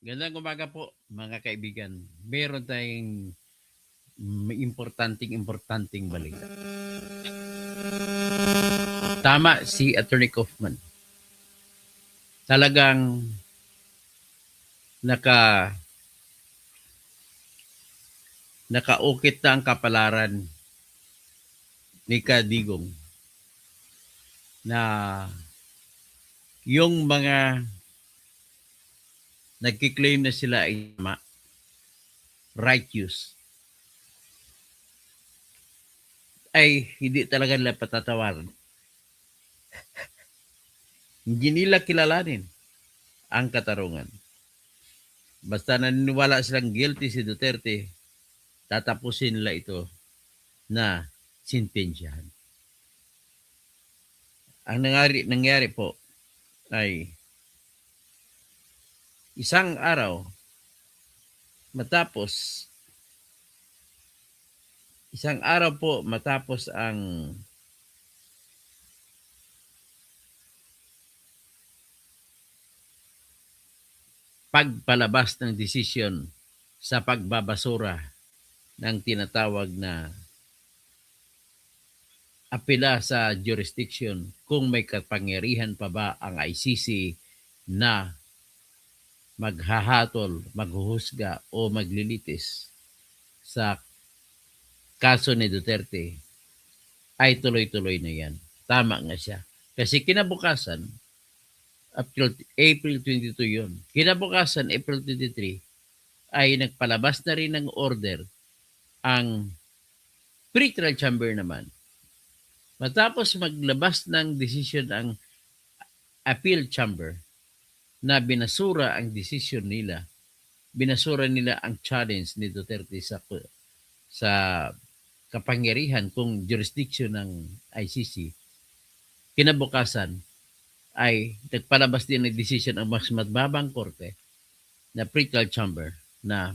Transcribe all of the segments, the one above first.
Gandang umaga po, mga kaibigan. Meron tayong may importanteng balita. Tama si Attorney Kaufman. Talagang naka nakaukit na ang kapalaran ni Kadigong na yung mga nagkiklaim na sila ay tama, right use, ay hindi talaga nila patatawaran. Hindi nila kilalanin ang katarungan. Basta naniniwala silang guilty si Duterte, tatapusin nila ito na sintensyahan. Ang nangyari po ay isang araw matapos ang pagpalabas ng desisyon sa pagbabasura ng tinatawag na apela sa jurisdiction kung may kapangyarihan pa ba ang ICC na maghahatol, maghuhusga o maglilitis sa kaso ni Duterte, ay tuloy-tuloy na yan. Tama nga siya. Kasi kinabukasan, April 22 yun. Kinabukasan, April 23, ay nagpalabas na rin ng order ang pretrial chamber naman. Matapos maglabas ng desisyon ang appeal chamber na binasura ang desisyon nila, binasura nila ang challenge ni Duterte sa kapangyarihan kung jurisdiction ng ICC, kinabukasan ay nagpalabas din ng decision ang mas mababang korte na pretrial chamber na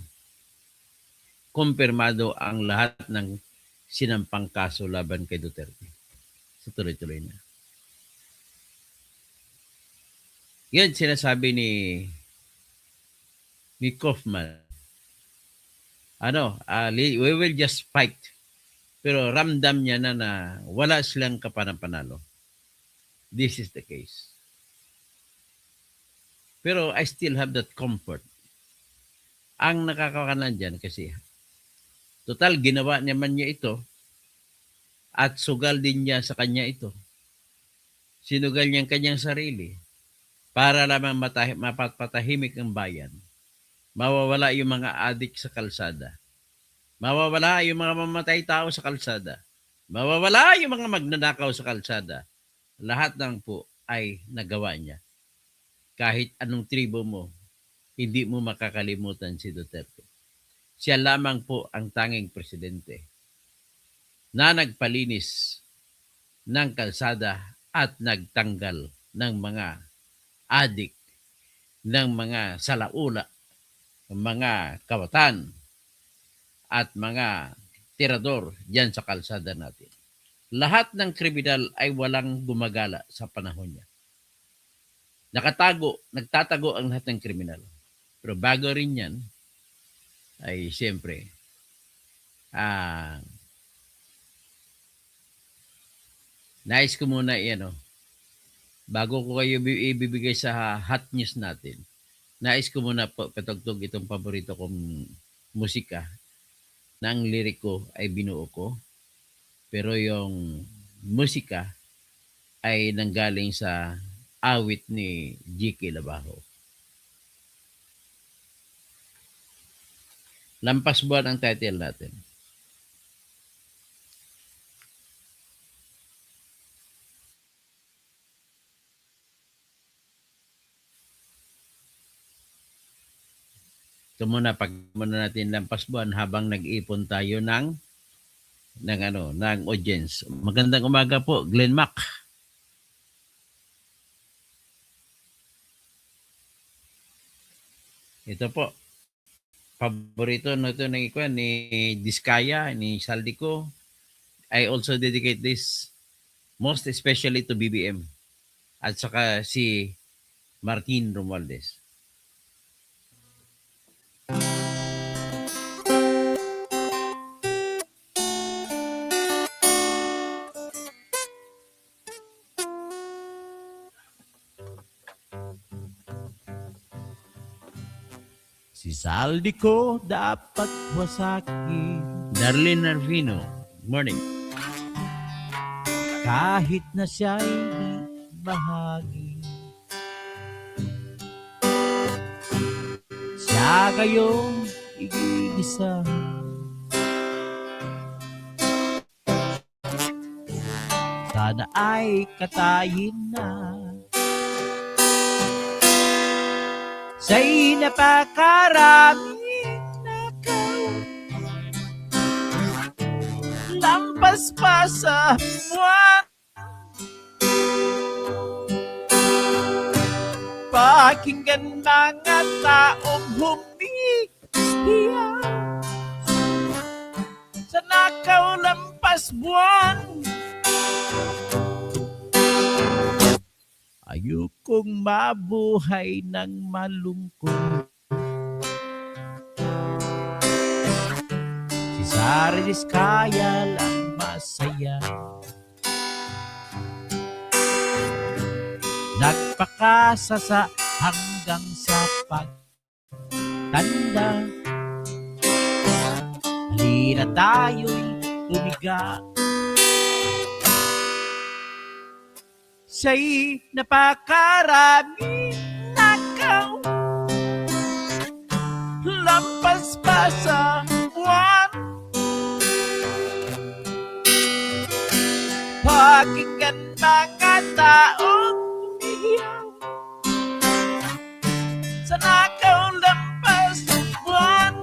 kumpirmado ang lahat ng sinampang kaso laban kay Duterte. So tuloy-tuloy na. Yan sinasabi ni Kaufman. We will just fight. Pero ramdam niya na wala silang kapanapanalo. This is the case. Pero I still have that comfort. Ang nakakakanan dyan kasi, total ginawa naman niya ito at sugal din niya sa kanya ito. Sinugal niya ang kanyang sarili para lamang mapatahimik ang bayan. Mawawala yung mga adik sa kalsada. Mawawala yung mga mamatay tao sa kalsada. Mawawala yung mga magnanakaw sa kalsada. Lahat ng po ay nagawa niya. Kahit anong tribo mo, hindi mo makakalimutan si Duterte. Siya lamang po ang tanging presidente na nagpalinis ng kalsada at nagtanggal ng mga adik, ng mga salaula, mga kawatan, at mga tirador diyan sa kalsada natin. Lahat ng kriminal ay walang gumagala sa panahon niya. Nagtatago ang lahat ng kriminal. Pero bago rin yan, ay siyempre, nais ko muna bago ko kayo ibibigay sa hot news natin, nais ko muna patugtog itong paborito kong musika na ang lirik ko ay binuo ko. Pero yung musika ay nanggaling sa awit ni G.K. Labajo. Lampas Buwan ang title natin. Ito muna, pag muna natin Lampas Buwan habang nag-ipon tayo ng audience. Magandang umaga po, Glenn Mac. Ito po, paborito na ito ng ikuan ni Diskaya, ni Saldico. I also dedicate this most especially to BBM at saka si Martin Romualdez. Si Saldi ko dapat wasakin. Darlene Narvino, morning. Kahit na siya'y di bahagi. Siya kayong igigisa. Sana ay katayin na. Sa'y napakaraming nakaw. Lampas pa sa buwan. Pakinggan mga taong humihiya. Sa nakaw lampas buwan. Ayokong mabuhay ng malungkot. Si Sara Diskaya lang masaya. Nagpakasasa hanggang sa pagtanda. Halina tayo'y tumiga. Siya'y napakaraming nakaw. Lampas pa sa buwan. Pakinggan mga taong umiiyak. Sa nakaw lampas buwan.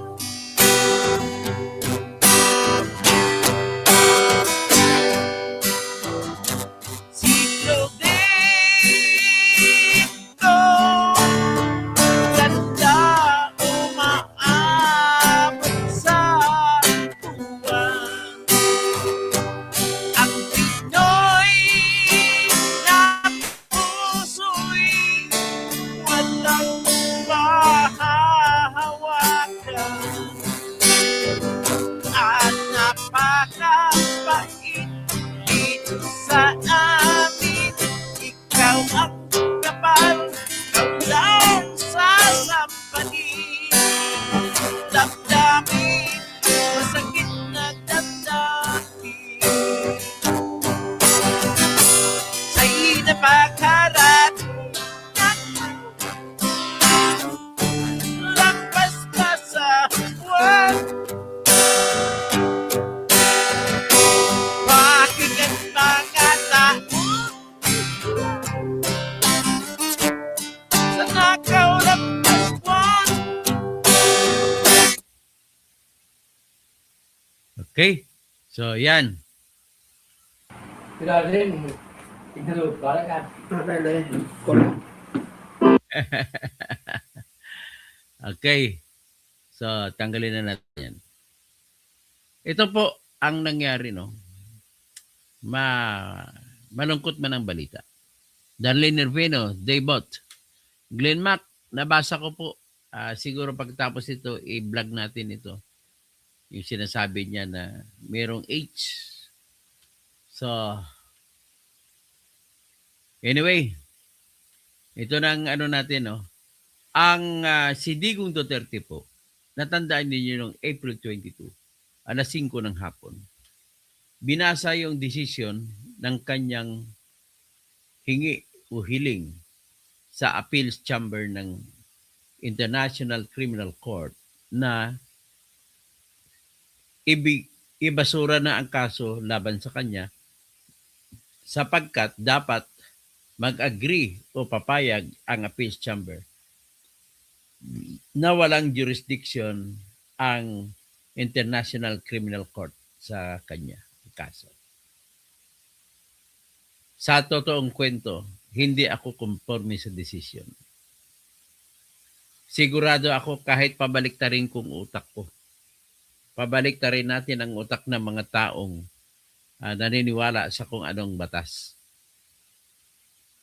Okay? So, yan. Okay. So, tanggalin na natin yan. Ito po ang nangyari, no? Malungkot man ang balita. Darlene Nervino, Daybot. Glenn Mac, nabasa ko po. Siguro pagkatapos ito, i-vlog natin ito. Yung sinasabi niya na merong H. So, anyway, ito na ang ano natin, no? Ang si Digong Duterte po, natandaan niyo noong April 22, alas 5 ng hapon, binasa yung decision ng kanyang hingi o hiling sa appeals chamber ng International Criminal Court na ibasura na ang kaso laban sa kanya sapagkat dapat mag-agree o papayag ang appeals chamber na walang jurisdiction ang International Criminal Court sa kanya kaso. Sa totoong kwento, hindi ako conforme sa decision. Sigurado ako kahit pabaliktarin kong utak ko. Pabaliktarin natin ang utak ng mga taong naniniwala sa kung anong batas.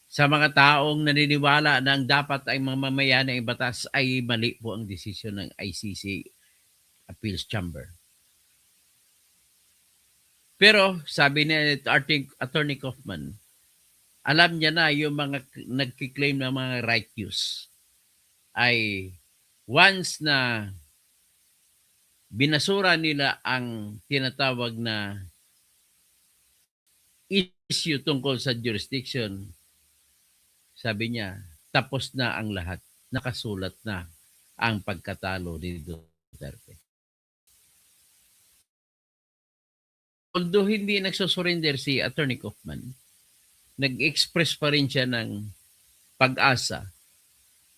Sa mga taong naniniwala na ang dapat ay mamamayan ng batas ay mali po ang desisyon ng ICC Appeals Chamber. Pero sabi ni Attorney Kaufman, alam niya na yung mga nagkiklaim ng mga right use ay once na binasura nila ang tinatawag na issue tungkol sa jurisdiction, sabi niya, tapos na ang lahat. Nakasulat na ang pagkatalo ni Duterte. Although hindi nagsusurrender si Attorney Kaufman, nag-express pa rin siya ng pag-asa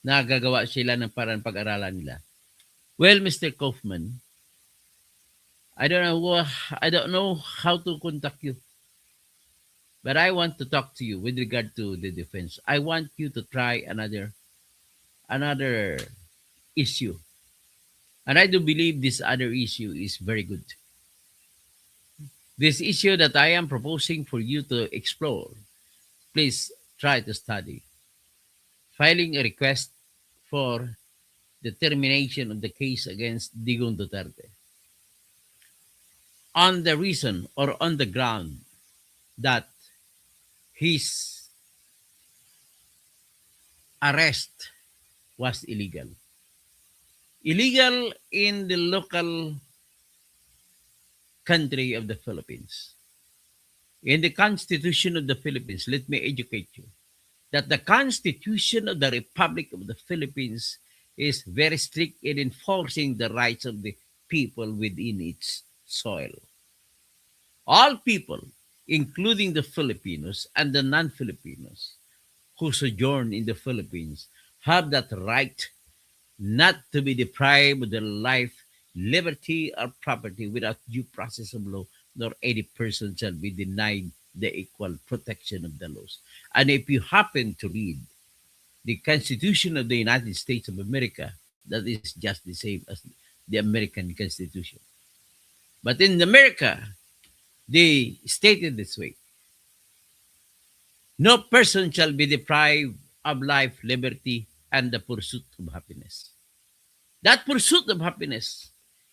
na gagawa sila ng parang pag-aralan nila. Well, Mr. Kaufman, I don't know how to contact you. But I want to talk to you with regard to the defense. I want you to try another issue. And I do believe this other issue is very good. This issue that I am proposing for you to explore, please try to study. Filing a request for the termination of the case against Digong Duterte on the reason or on the ground that his arrest was illegal. Illegal in the local country of the Philippines. In the Constitution of the Philippines, let me educate you that the Constitution of the Republic of the Philippines is very strict in enforcing the rights of the people within its soil. All people, including the Filipinos and the non-Filipinos who sojourn in the Philippines, have that right not to be deprived of their life, liberty, or property without due process of law, nor any person shall be denied the equal protection of the laws. And if you happen to read the Constitution of the United States of America, that is just the same as the American Constitution. But in America, they stated this way: no person shall be deprived of life, liberty, and the pursuit of happiness. That pursuit of happiness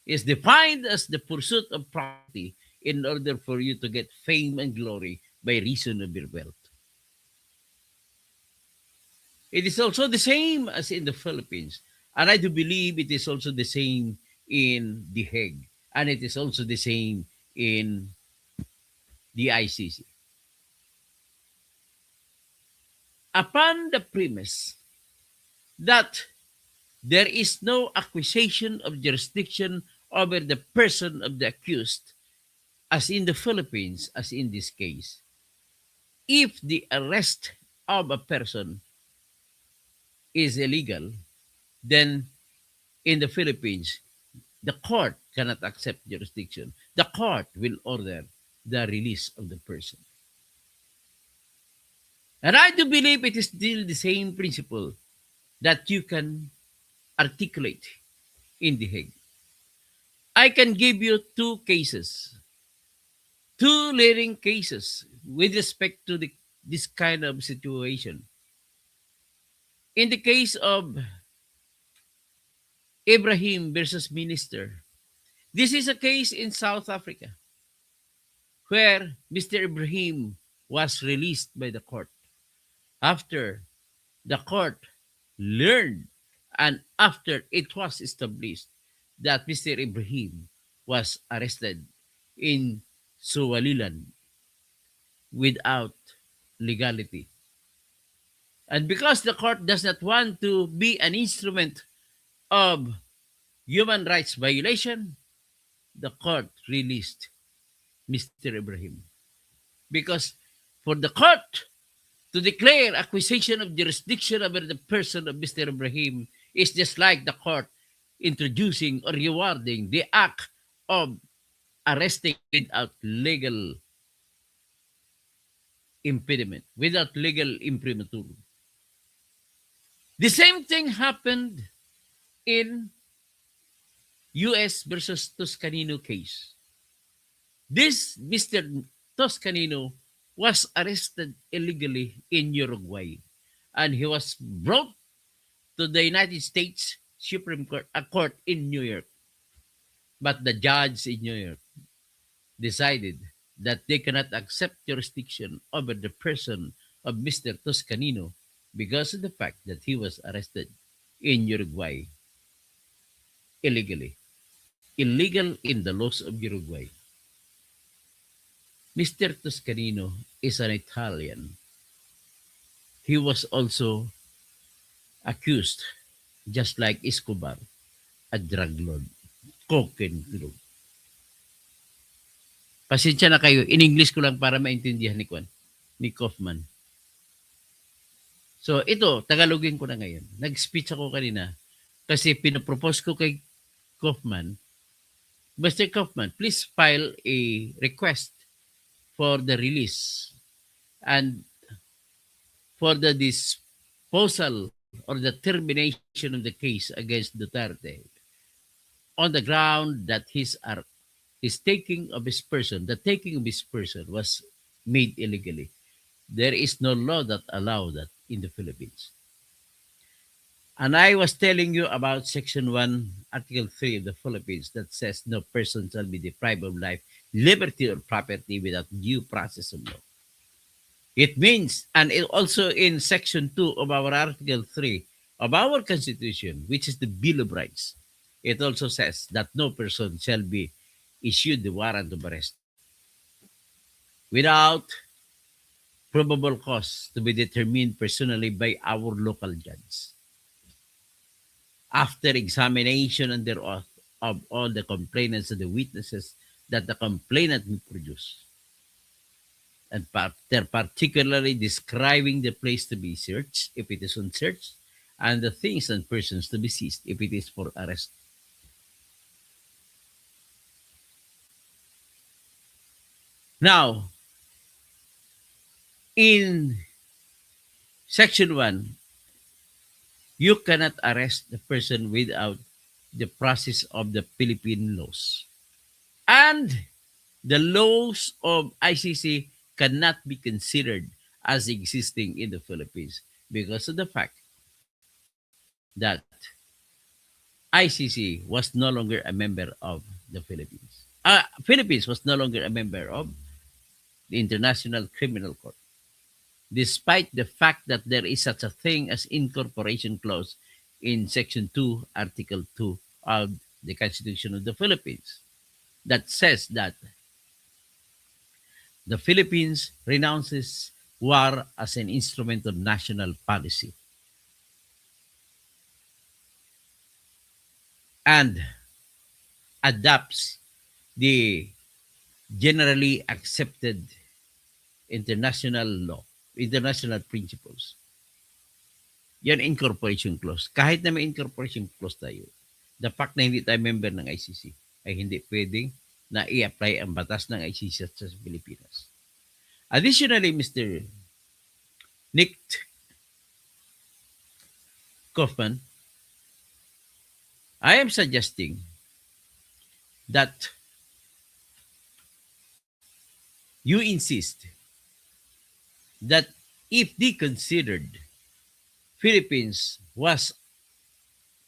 is defined as the pursuit of property in order for you to get fame and glory by reason of your wealth. It is also the same as in the Philippines. And I do believe it is also the same in The Hague. And it is also the same in the ICC. Upon the premise that there is no acquisition of jurisdiction over the person of the accused, as in the Philippines, as in this case, if the arrest of a person is illegal, then in the Philippines, the court cannot accept jurisdiction. The court will order the release of the person. And I do believe it is still the same principle that you can articulate in The Hague. I can give you two cases, two leading cases with respect to this kind of situation. In the case of Ibrahim versus Minister, this is a case in South Africa where Mr. Ibrahim was released by the court after the court learned and after it was established that Mr. Ibrahim was arrested in Suwaliland without legality. And because the court does not want to be an instrument of human rights violation, the court released Mr. Ibrahim. Because for the court to declare acquisition of jurisdiction over the person of Mr. Ibrahim is just like the court introducing or rewarding the act of arresting without legal impediment, without legal imprimatur. The same thing happened in U.S. versus Toscanino case. This Mr. Toscanino was arrested illegally in Uruguay, and he was brought to the United States Supreme Court, a court in New York. But the judge in New York decided that they cannot accept jurisdiction over the person of Mr. Toscanino because of the fact that he was arrested in Uruguay. illegally. Illegal in the laws of Uruguay. Mr. Toscanino is an Italian. He was also accused, just like Escobar, a drug lord, cocaine lord. Pasensya na kayo, in English ko lang para maintindihan ni Kaufman. So ito, Tagalogin ko na ngayon. Nag-speech ako kanina kasi pinapropose ko kay Kaufman, Mr. Kaufman, please file a request for the release and for the disposal or the termination of the case against Duterte on the ground that his taking of his person, the taking of his person was made illegally. There is no law that allow that in the Philippines. And I was telling you about Section 1, Article 3 of the Philippines that says no person shall be deprived of life, liberty, or property without due process of law. It means, and it also in Section 2 of our Article 3 of our Constitution, which is the Bill of Rights, it also says that no person shall be issued the warrant of arrest without probable cause to be determined personally by our local judge. After examination under oath of all the complainants and the witnesses that the complainant will produce, and they're particularly describing the place to be searched, if it is on search, and the things and persons to be seized, if it is for arrest. Now, in Section 1, you cannot arrest the person without the process of the Philippine laws. And the laws of ICC cannot be considered as existing in the Philippines because of the fact that ICC was no longer a member of the Philippines. Philippines was no longer a member of the International Criminal Court, despite the fact that there is such a thing as incorporation clause in Section 2, Article 2 of the Constitution of the Philippines that says that the Philippines renounces war as an instrument of national policy and adopts the generally accepted international law, international principles. Yan incorporation clause. Kahit na may incorporation clause tayo, the fact na hindi tayo member ng ICC ay hindi pwedeng na i-apply ang batas ng ICC sa Pilipinas. Additionally, Mr. Nick Kaufman, I am suggesting that you insist that if they considered Philippines was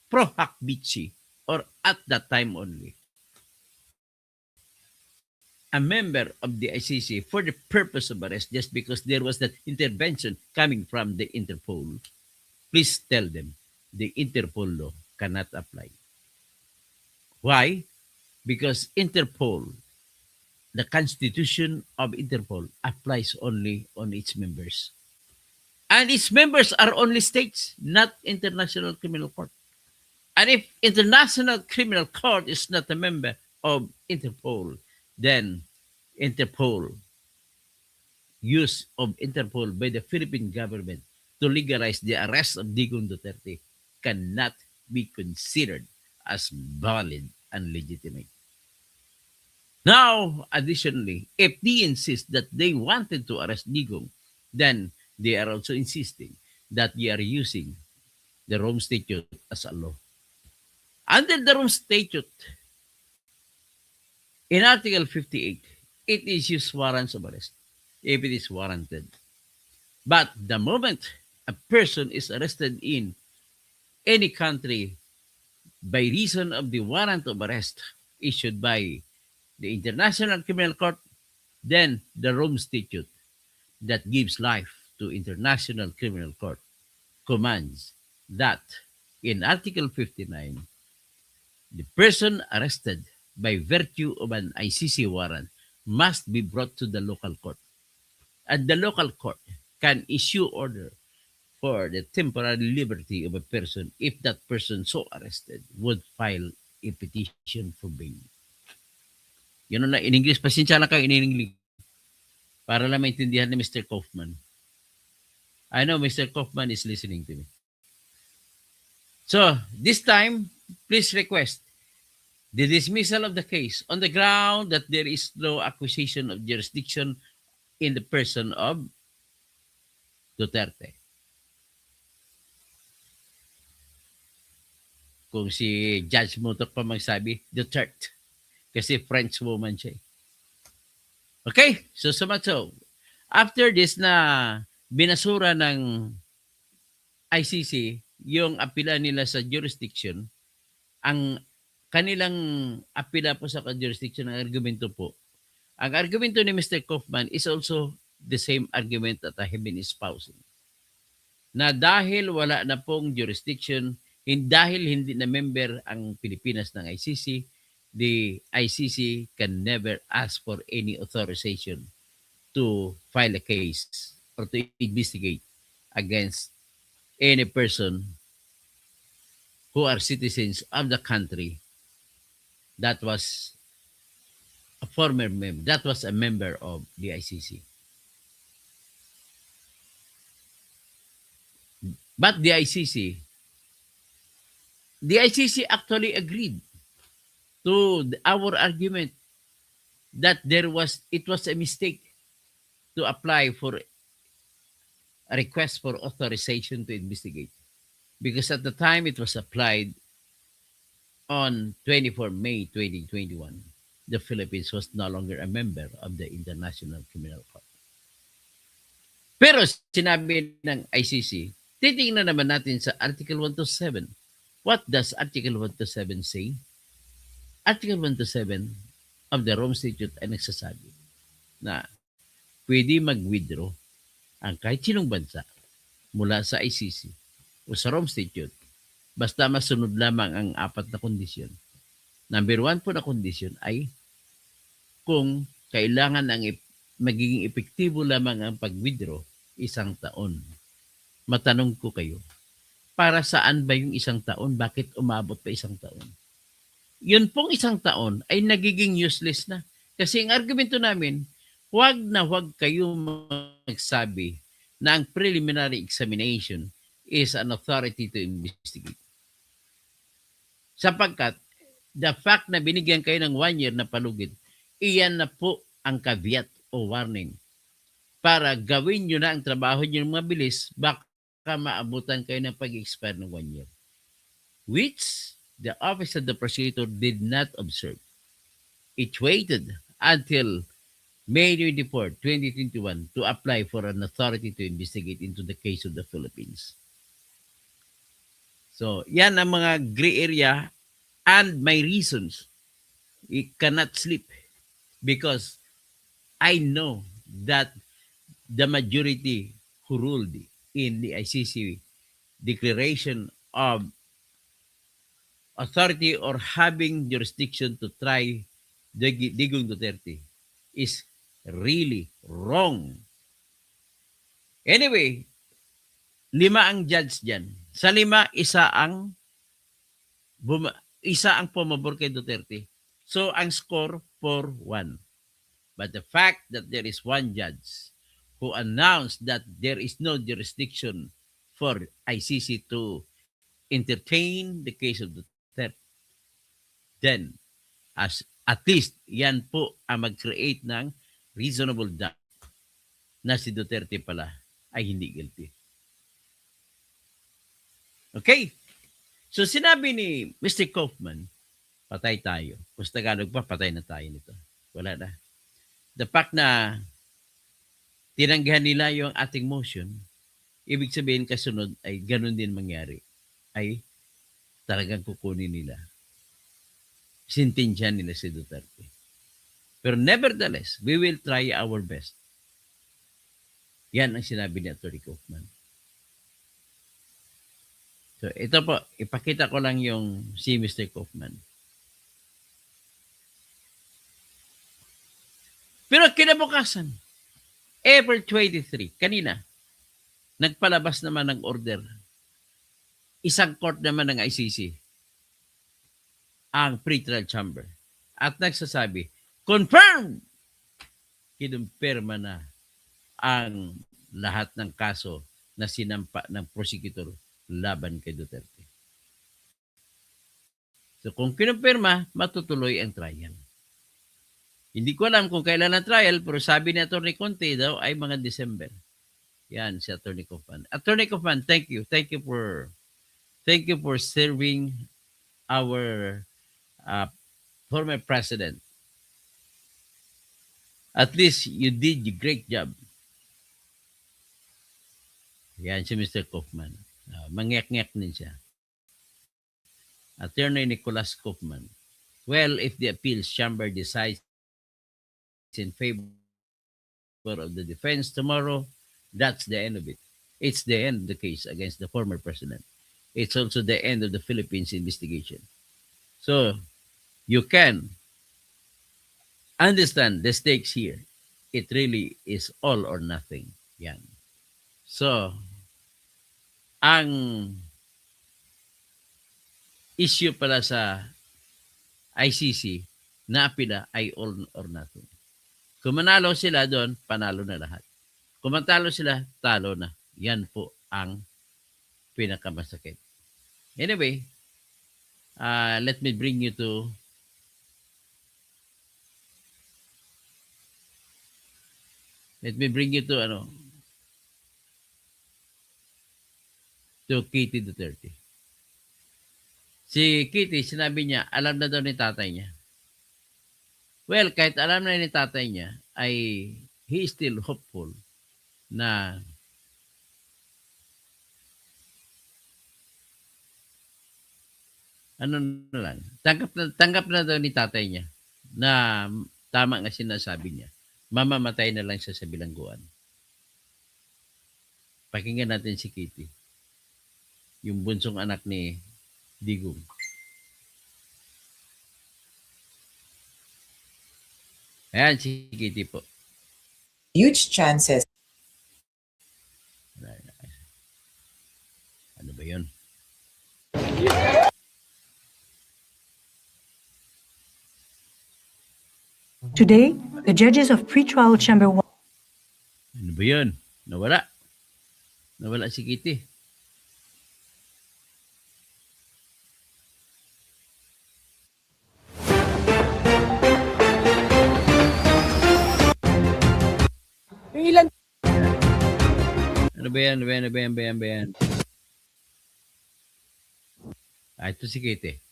pro-hack bichi or at that time only a member of the ICC for the purpose of arrest just because there was that intervention coming from the Interpol, please tell them the Interpol law cannot apply. Why? Because Interpol, the constitution of Interpol applies only on its members. And its members are only states, not International Criminal Court. And if International Criminal Court is not a member of Interpol, then Interpol, use of Interpol by the Philippine government to legalize the arrest of Digong Duterte cannot be considered as valid and legitimate. Now, additionally, if they insist that they wanted to arrest Digong, then they are also insisting that they are using the Rome Statute as a law. Under the Rome Statute, in Article 58, it issues warrants of arrest if it is warranted. But the moment a person is arrested in any country by reason of the warrant of arrest issued by the International Criminal Court, then the Rome Statute that gives life to International Criminal Court commands that in Article 59, The person arrested by virtue of an ICC warrant must be brought to the local court. And the local court can issue order for the temporary liberty of a person if that person so arrested would file a petition for bail. Yun na in English. Pasensya lang kayo in English para lang maintindihan ni Mr. Kaufman. I know Mr. Kaufman is listening to me. So, this time, please request the dismissal of the case on the ground that there is no acquisition of jurisdiction in the person of Duterte. Kung si Judge Mutok pa magsabi, Duterte. Kasi French woman siya. Okay, so after this na binasura ng ICC yung apila nila sa jurisdiction, ang kanilang apila po sa jurisdiction ng argumento po. Ang argumento ni Mr. Kaufman is also the same argument that I have been espousing. Na dahil wala na pong jurisdiction, dahil hindi na member ang Pilipinas ng ICC, the ICC can never ask for any authorization to file a case or to investigate against any person who are citizens of the country that was a former member, that was a member of the ICC. But the ICC actually agreed to our argument that it was a mistake to apply for a request for authorization to investigate. Because at the time it was applied on 24 May 2021, the Philippines was no longer a member of the International Criminal Court. Pero sinabi ng ICC, titingnan naman natin sa Article 127. What does Article 127 say? Article 127 of the Rome Statute ay nagsasabi na pwede mag-withdraw ang kahit sinong bansa mula sa ICC o sa Rome Statute basta masunod lamang ang 4 na kondisyon. Number 1 po na kondisyon ay kung kailangan magiging epektibo lamang ang pag-withdraw 1 taon. Matanong ko kayo, para saan ba yung 1 taon? Bakit umabot pa 1 taon? Yun pong 1 taon ay nagiging useless na. Kasi ang argumento namin, huwag na huwag kayo magsabi na ang preliminary examination is an authority to investigate. Sapagkat, the fact na binigyan kayo ng 1 year na palugid, iyan na po ang caveat o warning para gawin nyo na ang trabaho nyo ng mabilis, baka maabutan kayo ng pag-expire ng 1 year. Which the Office of the Prosecutor did not observe. It waited until May 24, 2021 to apply for an authority to investigate into the case of the Philippines. So, yan ang mga gray area and my reasons. I cannot sleep because I know that the majority who ruled in the ICC declaration of authority or having jurisdiction to try Digong Duterte is really wrong. Anyway, 5 ang judge dyan. Sa 5, isa ang pumabor kay Duterte. So, ang score 4-1. But the fact that there is 1 judge who announced that there is no jurisdiction for ICC to entertain the case of Duterte, then, at least, yan po ang mag-create ng reasonable doubt na si Duterte pala ay hindi guilty. Okay? So, sinabi ni Mr. Kaufman, patay tayo. Kung sa Tagalog pa, patay na tayo nito. Wala na. The fact na tinanggihan nila yung ating motion, ibig sabihin kasunod ay ganun din mangyari. Ay talagang kukunin nila. Sintensya nila si Duterte. Pero nevertheless, we will try our best. Yan ang sinabi ni Atty. Kaufman. So ito po, ipakita ko lang yung si Mr. Kaufman. Pero kinabukasan, April 23, kanina, nagpalabas naman ng order. Isang court naman ng ICC, ang pretrial chamber. At nagsasabi, confirm! Kinumpirma na ang lahat ng kaso na sinampa ng prosecutor laban kay Duterte. So kung kinumpirma, matutuloy ang trial. Hindi ko alam kung kailan ang trial, pero sabi ni Atty. Conte daw ay mga December. Yan si Atty. Kaufman. Atty. Kaufman, thank you. Thank you for serving our former president. At least you did a great job. Yan si Mr. Kaufman. Mangyak-ngyak din siya. Attorney Nicholas Kaufman. Well, if the appeals chamber decides in favor of the defense tomorrow, that's the end of it. It's the end of the case against the former president. It's also the end of the Philippines investigation. So, you can understand the stakes here. It really is all or nothing. Yan. So, ang issue pala sa ICC na apila ay all or nothing. Kung manalo sila doon, panalo na lahat. Kung matalo sila, talo na. Yan po ang pinakamasakit. Anyway, let me bring you to to Kitty Duterte. Si Kitty, sinabi niya, alam na daw ni tatay niya. Well, kahit alam na ni tatay niya, ay he is still hopeful na ano na lang, tanggap na daw ni tatay niya na tama nga sinasabi niya. Mamamatay na lang siya sa bilangguan. Pakinggan natin si Kitty. Yung bunsong anak ni Digong. Ayan si Kitty po. Huge chances. Ano ba yun? Today, the judges of Pretrial Chamber 1 Ano ba yun? Nawala. Nawala si Kitty. Ilan Ano ba yan? Ano ba yan? Ito si Kitty.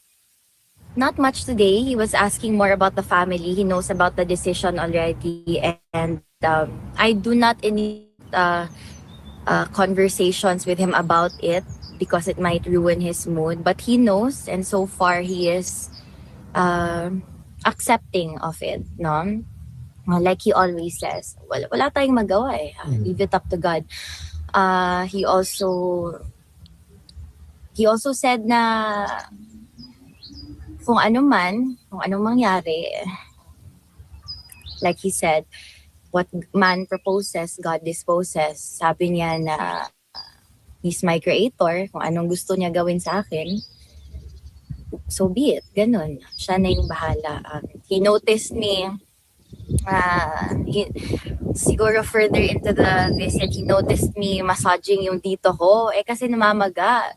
Not much today. He was asking more about the family. He knows about the decision already, and I do not initiate conversations with him about it because it might ruin his mood. But he knows, and so far he is accepting of it. No, like he always says, wala tayong magawa eh. Leave it up to God. He also said na kung anong mangyari, like he said, what man proposes, God disposes. Sabi niya na he's my creator, kung anong gusto niya gawin sa akin, so be it. Ganun. Siya na yung bahala. He noticed me, siguro further into the visit, he noticed me massaging yung dito ko. Kasi namamaga.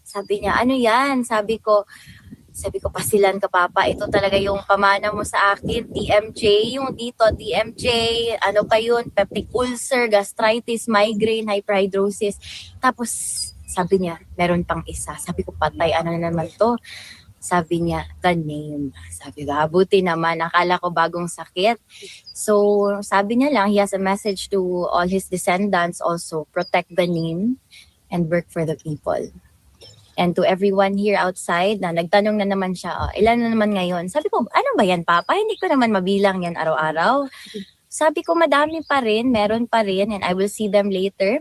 Sabi niya, ano yan? Sabi ko, pasilan ka papa, ito talaga yung pamana mo sa akin, TMJ, yung dito, TMJ, ano pa yun, peptic ulcer, gastritis, migraine, hyperhidrosis. Tapos, sabi niya, meron pang isa. Sabi ko, patay, ano na naman to? Sabi niya, the name. Sabi ko, buti naman, akala ko bagong sakit. So, sabi niya lang, he has a message to all his descendants also, protect the name and work for the people. And to everyone here outside na nagtanong na naman siya, ilan na naman ngayon? Sabi ko, ano ba yan, Papa? Hindi ko naman mabilang yan araw-araw. Sabi ko, madami pa rin, meron pa rin, and I will see them later.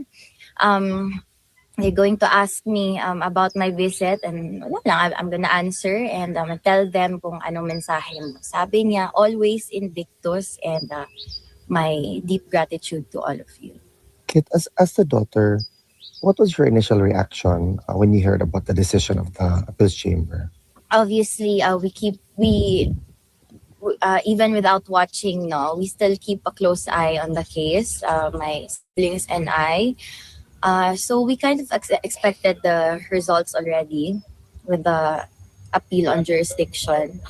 they're going to ask me about my visit, and wala lang, I'm gonna answer and tell them kung anong mensahe mo. Sabi niya, always Invictus, and my deep gratitude to all of you. Kit, as the daughter, what was your initial reaction when you heard about the decision of the appeals chamber? Obviously, we even without watching, no, we still keep a close eye on the case, my siblings and I. So we kind of expected the results already with the appeal on jurisdiction.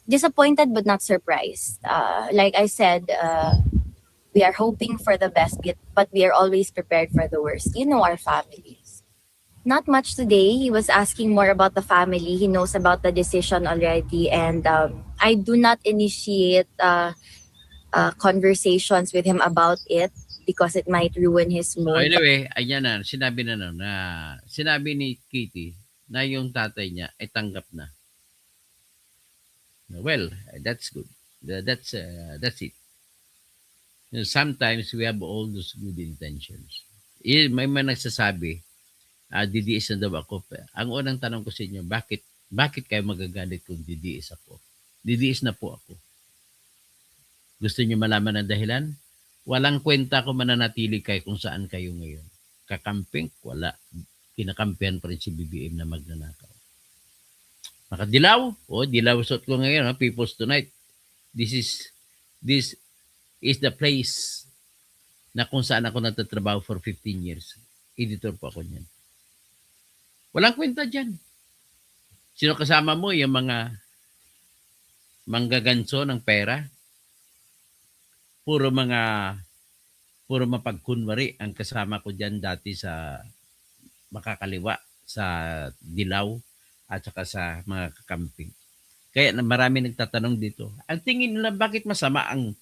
Disappointed but not surprised. Like I said, we are hoping for the best, but we are always prepared for the worst. You know our families. Not much today. He was asking more about the family. He knows about the decision already, and I do not initiate conversations with him about it because it might ruin his So mood. anyway, ayan na, sinabi na no, na sinabi ni Kitty na yung tatay niya ay tanggap na. Well, that's good. That's it. You know, sometimes we have all those good intentions. May mga nagsasabi, didiis na daw ako. Ang unang tanong ko sa inyo, bakit kayo magagalit kung didiis ako? Didiis na po ako. Gusto niyo malaman ang dahilan? Walang kwenta kung mananatili kayo kung saan kayo ngayon. Kakamping, wala. Kinakampihan pa rin si BBM na magnanakaw. Makadilaw? Dilaw suot ko ngayon, People's Tonight. This is the place na kung saan ako natatrabaho for 15 years. Editor po ako niyan. Walang kwenta dyan. Sino kasama mo? Yung mga manggaganso ng pera? Puro mapagkunwari ang kasama ko dyan dati sa makakaliwa, sa dilaw, at saka sa mga kakamping. Kaya marami nagtatanong dito, ang tingin nila, bakit masama ang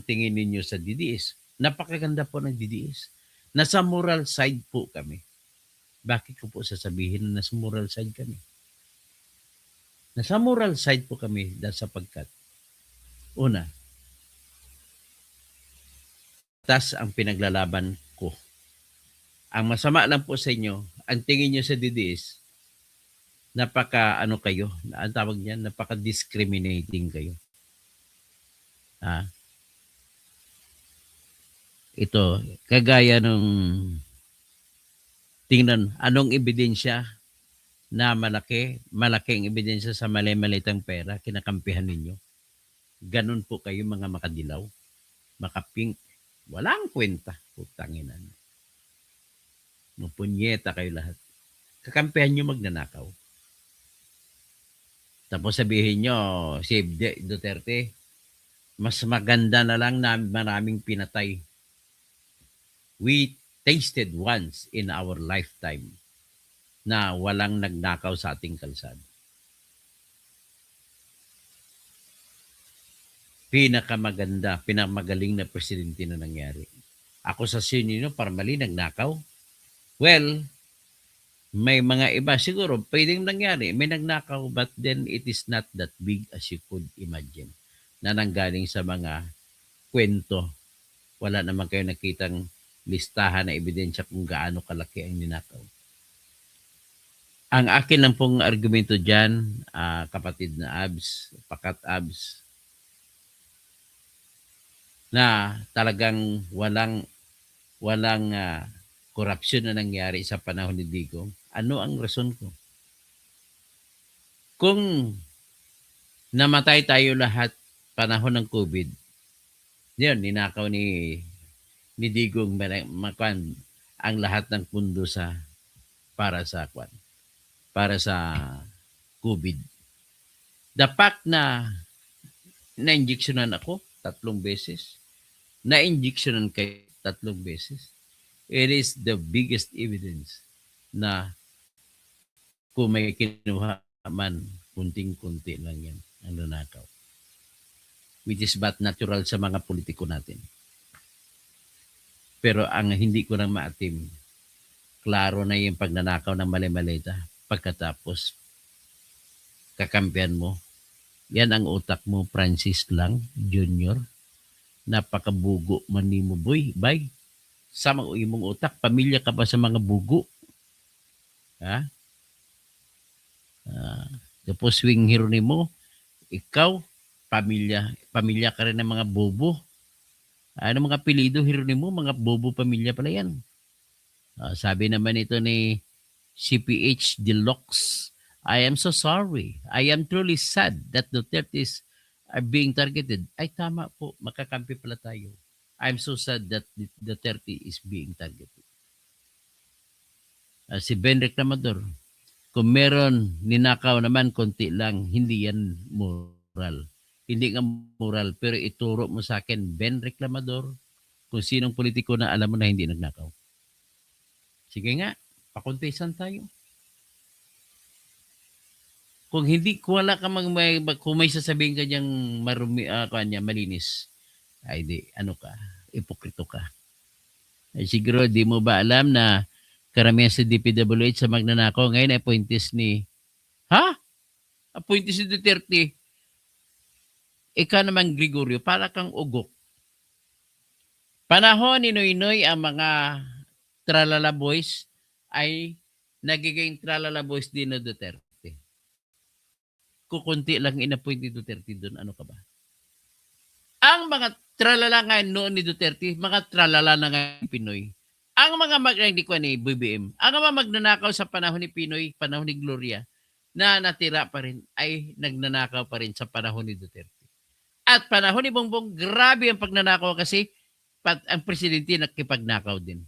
tingin ninyo sa DDS? Napakaganda po ng DDS. Nasa moral side po kami. Bakit ko po sasabihin na nasa moral side kami? Nasa moral side po kami dahil sapagkat, una, tas ang pinaglalaban ko. Ang masama lang po sa inyo, ang tingin nyo sa DDS, ang tawag niyan, napaka-discriminating kayo. Ito, kagaya nung tingnan, anong ebidensya na malaking ebidensya sa mali-malitang pera, kinakampihan ninyo. Ganun po kayo mga makadilaw, makapink, walang kwenta, putanginan. Mapunyeta kayo lahat. Kakampihan nyo magnanakaw. Tapos sabihin nyo, si Duterte, mas maganda na lang na maraming pinatay. We tasted once in our lifetime na walang nagnakaw sa ating kalsada. Pinakamagaling na presidente na nangyari. Ako sa sinino, parmali nagnakaw. Well, may mga iba siguro pwedeng nangyari. May nagnakaw, but then it is not that big as you could imagine. Na nanggaling sa mga kwento. Wala naman kayo nakitang listahan na ebidensya kung gaano kalaki ang ninakaw. Ang akin lang pong argumento dyan, kapatid na pakat abs, na talagang walang korupsyon na nangyari sa panahon ni Digong. Ano ang rason ko? Kung namatay tayo lahat panahon ng COVID, yun, ninakaw ni Digong ang lahat ng pundo para sa COVID. The fact na na-injectionan ako 3 beses, na-injectionan kayo 3 beses, it is the biggest evidence na kung may kinuha man, kunting-kunti lang yan ang nanakaw. Which is but natural sa mga politiko natin. Pero ang hindi ko nang maatim, klaro na yung pagnanakaw ng mali-malita pagkatapos kakampihan mo. Yan ang utak mo, Francis lang, Jr. Napakabugo man ni mo, boy. Bye. sa mga imong utak, pamilya ka ba sa mga bugo? Ha? Tapos swing hero nimo, ikaw, pamilya ka rin ng mga bobo. Ano mga apelido hero nimo, mga bobo pamilya pala yan. Sabi naman ito ni CPH Deluxe, I am so sorry. I am truly sad that Duterte's are being targeted. Ay, tama po. Makakampi pala tayo. I'm so sad that Duterte is being targeted. Si Ben Reclamador, kung meron ninakaw naman, konti lang, hindi yan moral. Hindi nga moral, pero ituro mo sa akin, Ben Reclamador, kung sinong politiko na alam mo na hindi nagnakaw. Sige nga, pakontesan tayo. Kung hindi, kung wala ka kung may sasabihin ka niyang malinis, ay di, ano ka, ipokrito ka. Ay siguro, di mo ba alam na karamihan sa DPWH sa magnanakaw ngayon ay appointees ni, appointees ni Duterte. Ikaw naman, Gregorio, para kang ugok. Panahon ni Noynoy ang mga tralala boys ay nagiging tralala boys din na Duterte. Kukunti lang inappoint ni Duterte doon. Ano ka ba? Ang mga tralala nga noon ni Duterte, mga tralala na nga Pinoy. Ang mga hindi ko ni BBM, ang mga magnanakaw sa panahon ni Pinoy, panahon ni Gloria, na natira pa rin, ay nagnanakaw pa rin sa panahon ni Duterte. At panahon ni Bongbong, grabe ang pagnanakaw kasi ang presidente nakipagnakaw din.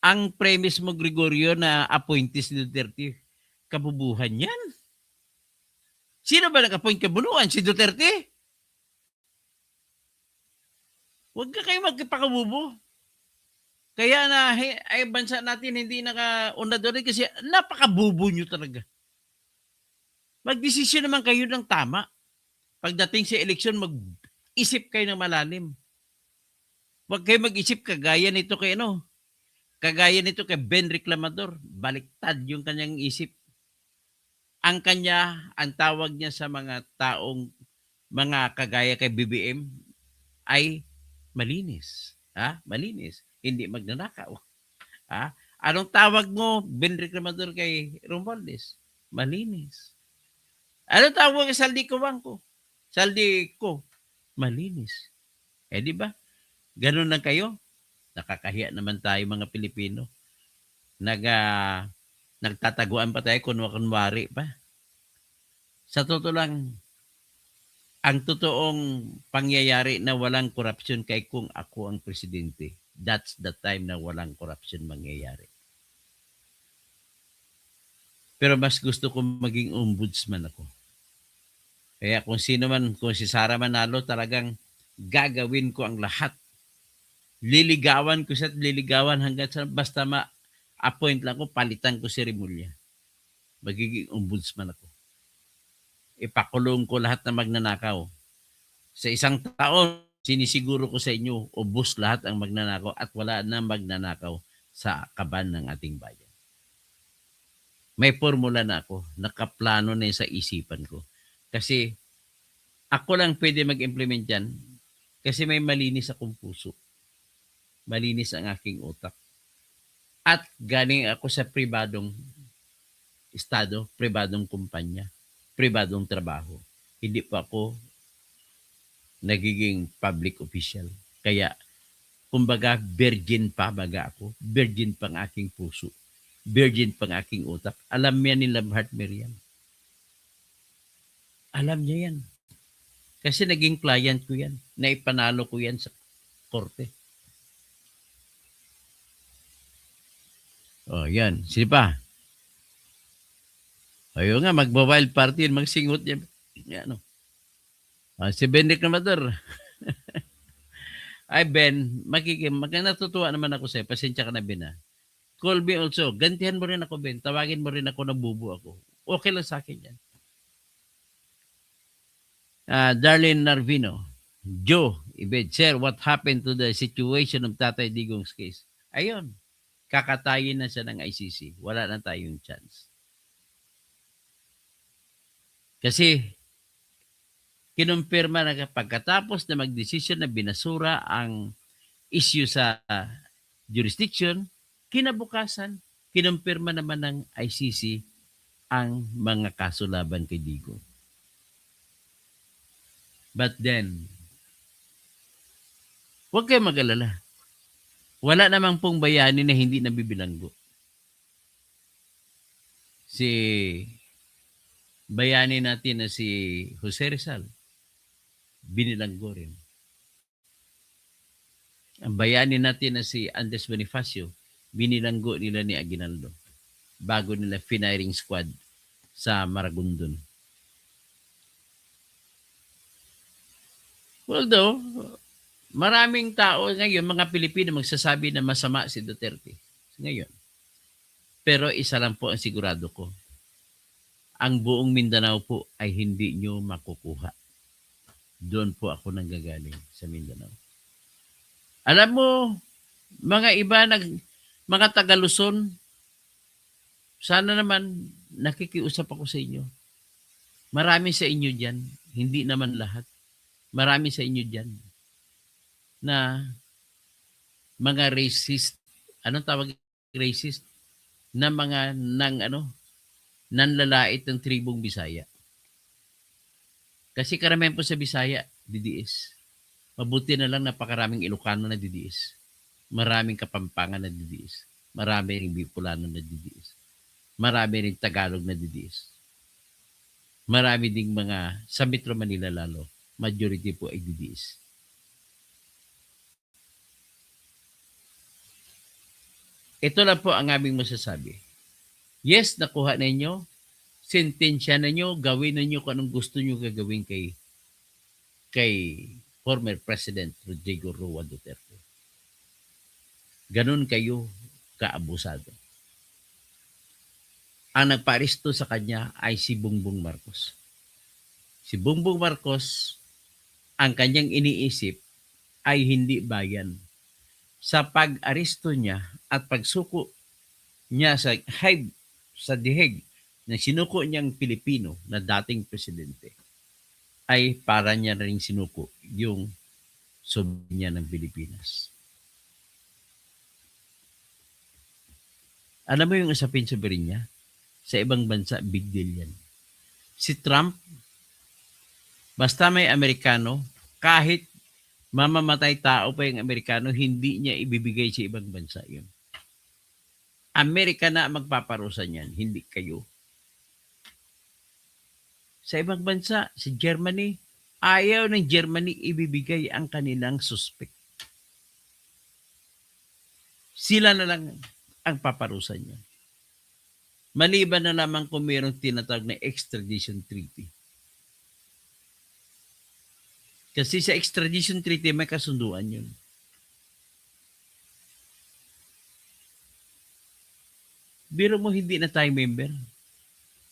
Ang premise mo, Gregorio, na appointees ni Duterte, kabubuhan yan. Sino ba nag-appoint kabunuan? Si Duterte? Huwag ka kayo magpakabubo. Kaya na ay bansa natin hindi naka-unador kasi napakabubo nyo talaga. Magdesisyon naman kayo ng tama. Pagdating sa eleksyon, mag-isip kayo ng malalim. Huwag kayo mag-isip kagaya nito kay Kagaya nito kay Ben Reclamador, baliktad yung kanyang isip. Ang tawag niya sa mga taong mga kagaya kay BBM ay malinis. Malinis. Hindi magnanakaw. Anong tawag mo, Ben Reclamador, kay Romualdez? Malinis. Anong tawag kay Saldi Cubangco? Saldi ko, malinis. Di ba? Ganun lang kayo. Nakakahiya naman tayo mga Pilipino. Nagtataguan pa tayo kunwari pa. Sa totoo lang, ang totoong pangyayari na walang korupsyon kay kung ako ang presidente, that's the time na walang korupsyon mangyayari. Pero mas gusto ko maging ombudsman ako. Kaya kung si Sara Manalo, talagang gagawin ko ang lahat. Liligawan ko siya at liligawan hanggang sa basta ma-appoint lang ko, palitan ko si Remulla. Magiging ombudsman ako. Ipakulong ko lahat na magnanakaw. Sa isang taon, sinisiguro ko sa inyo, ubos lahat ang magnanakaw at wala na magnanakaw sa kaban ng ating bayan. May formula na ako, nakaplano na sa isipan ko. Kasi ako lang pwede mag-implement yan kasi may malinis akong puso. Malinis ang aking utak. At galing ako sa pribadong estado, pribadong kumpanya, pribadong trabaho. Hindi pa ako nagiging public official. Kaya, kumbaga, virgin pa baga ako. Virgin pang aking puso. Virgin pang aking utak. Alam niya ni Labhart Merian. Alam niya yan. Kasi naging client ko yan. Naipanalo ko yan sa korte. Yan. Sino pa? Ayaw nga, mag-wild party, magsingot niya. Yan, si Ben Reclamador. Ay, Ben, natutuwa naman ako sa'yo. Pasensya ka na, Ben, Call me also. Gantihan mo rin ako, Ben. Tawagin mo rin ako na bubo ako. Okay lang sa akin yan. Darlene Narvino. Joe Ibed, Sir, what happened to the situation of Tatay Digong's case? Ayun. Kakatayin na siya ng ICC. Wala na tayong chance. Kasi kinumpirma na pagkatapos na magdesisyon na binasura ang issue sa jurisdiction, kinabukasan, kinumpirma naman ng ICC ang mga kaso laban kay Digong. But then, huwag kayo mag-alala. Wala namang pong bayani na hindi nabibilanggo. Si bayani natin na si Jose Rizal, binilanggo rin. Ang bayani natin na si Andres Bonifacio, binilanggo nila ni Aguinaldo bago nila firing squad sa Maragondon. Although, maraming tao ngayon, mga Pilipino, magsasabi na masama si Duterte ngayon. Pero isa lang po ang sigurado ko. Ang buong Mindanao po ay hindi nyo makukuha. Doon po ako nanggagaling sa Mindanao. Alam mo, mga iba, mga taga-Luzon, sana naman nakikiusap ako sa inyo. Marami sa inyo dyan, hindi naman lahat. Marami sa inyo dyan na mga racist, anong tawag racist? Na mga nanlalait ng tribong Bisaya. Kasi karamihan po sa Bisaya, DDS. Mabuti na lang napakaraming Ilocano na DDS. Maraming Kapampangan na DDS. Marami ring Bicolano na DDS. Marami ring Tagalog na DDS. Marami ding mga, sa Metro Manila lalo, majority po ay DDS. Ito lang po ang aming masasabi. Yes, nakuha ninyo, sentensya ninyo, gawin ninyo kung anong gusto nyo gagawin kay former President Rodrigo Roa Duterte. Ganun kayo kaabusado. Ang nagparisto sa kanya ay si Bongbong Marcos. Si Bongbong Marcos, ang kanyang iniisip ay hindi bayan. Sa pag-aristo niya at pagsuko niya sa dihig na sinuko niyang Pilipino na dating presidente, ay para niya rin sinuko yung soberanya ng Pilipinas. Alam mo yung usapin soberanya? Sa ibang bansa, big deal yan. Si Trump, basta may Amerikano, kahit mamamatay tao pa yung Amerikano, hindi niya ibibigay sa ibang bansa yun. Amerika na magpaparusa niyan, hindi kayo. Sa ibang bansa, si Germany, ayaw ng Germany ibibigay ang kanilang suspect. Sila na lang ang paparusa niyan. Maliban na lamang kung mayroong tinatawag na extradition treaty. Kasi sa extradition treaty, may kasunduan yun. Biro mo hindi na tayo member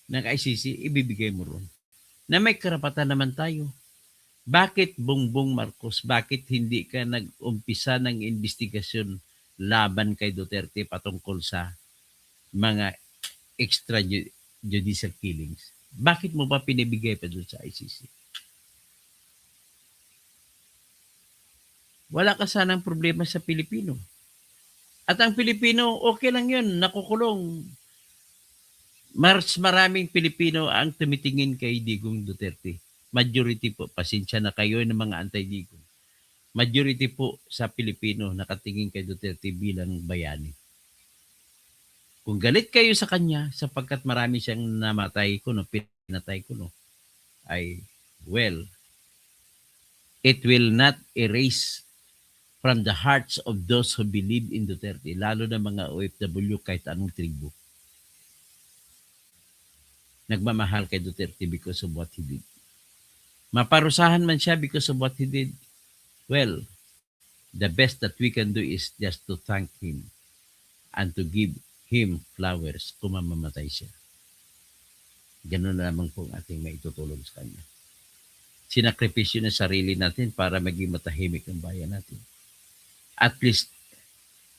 ng ICC, ibibigay mo ron. Na may karapatan naman tayo. Bakit Bongbong Marcos? Bakit hindi ka nag-umpisa ng investigasyon laban kay Duterte patungkol sa mga extrajudicial killings? Bakit mo ba pinibigay pa doon sa ICC? Wala ka sanang problema sa Pilipino. At ang Pilipino, okay lang yun, nakukulong. Maraming Pilipino ang tumitingin kay Digong Duterte. Majority po, pasensya na kayo ng mga anti-Digong. Majority po sa Pilipino nakatingin kay Duterte bilang bayani. Kung galit kayo sa kanya sapagkat marami siyang pinatay kuno, ay, well, it will not erase from the hearts of those who believe in Duterte, lalo na mga OFW kahit anong tribo. Nagmamahal kay Duterte because of what he did. Maparusahan man siya because of what he did, well, the best that we can do is just to thank him and to give him flowers kung mamamatay siya. Ganun na lamang po ang ating maitutulong sa kanya. Sinakripisyo na sarili natin para maging matahimik ang bayan natin. At least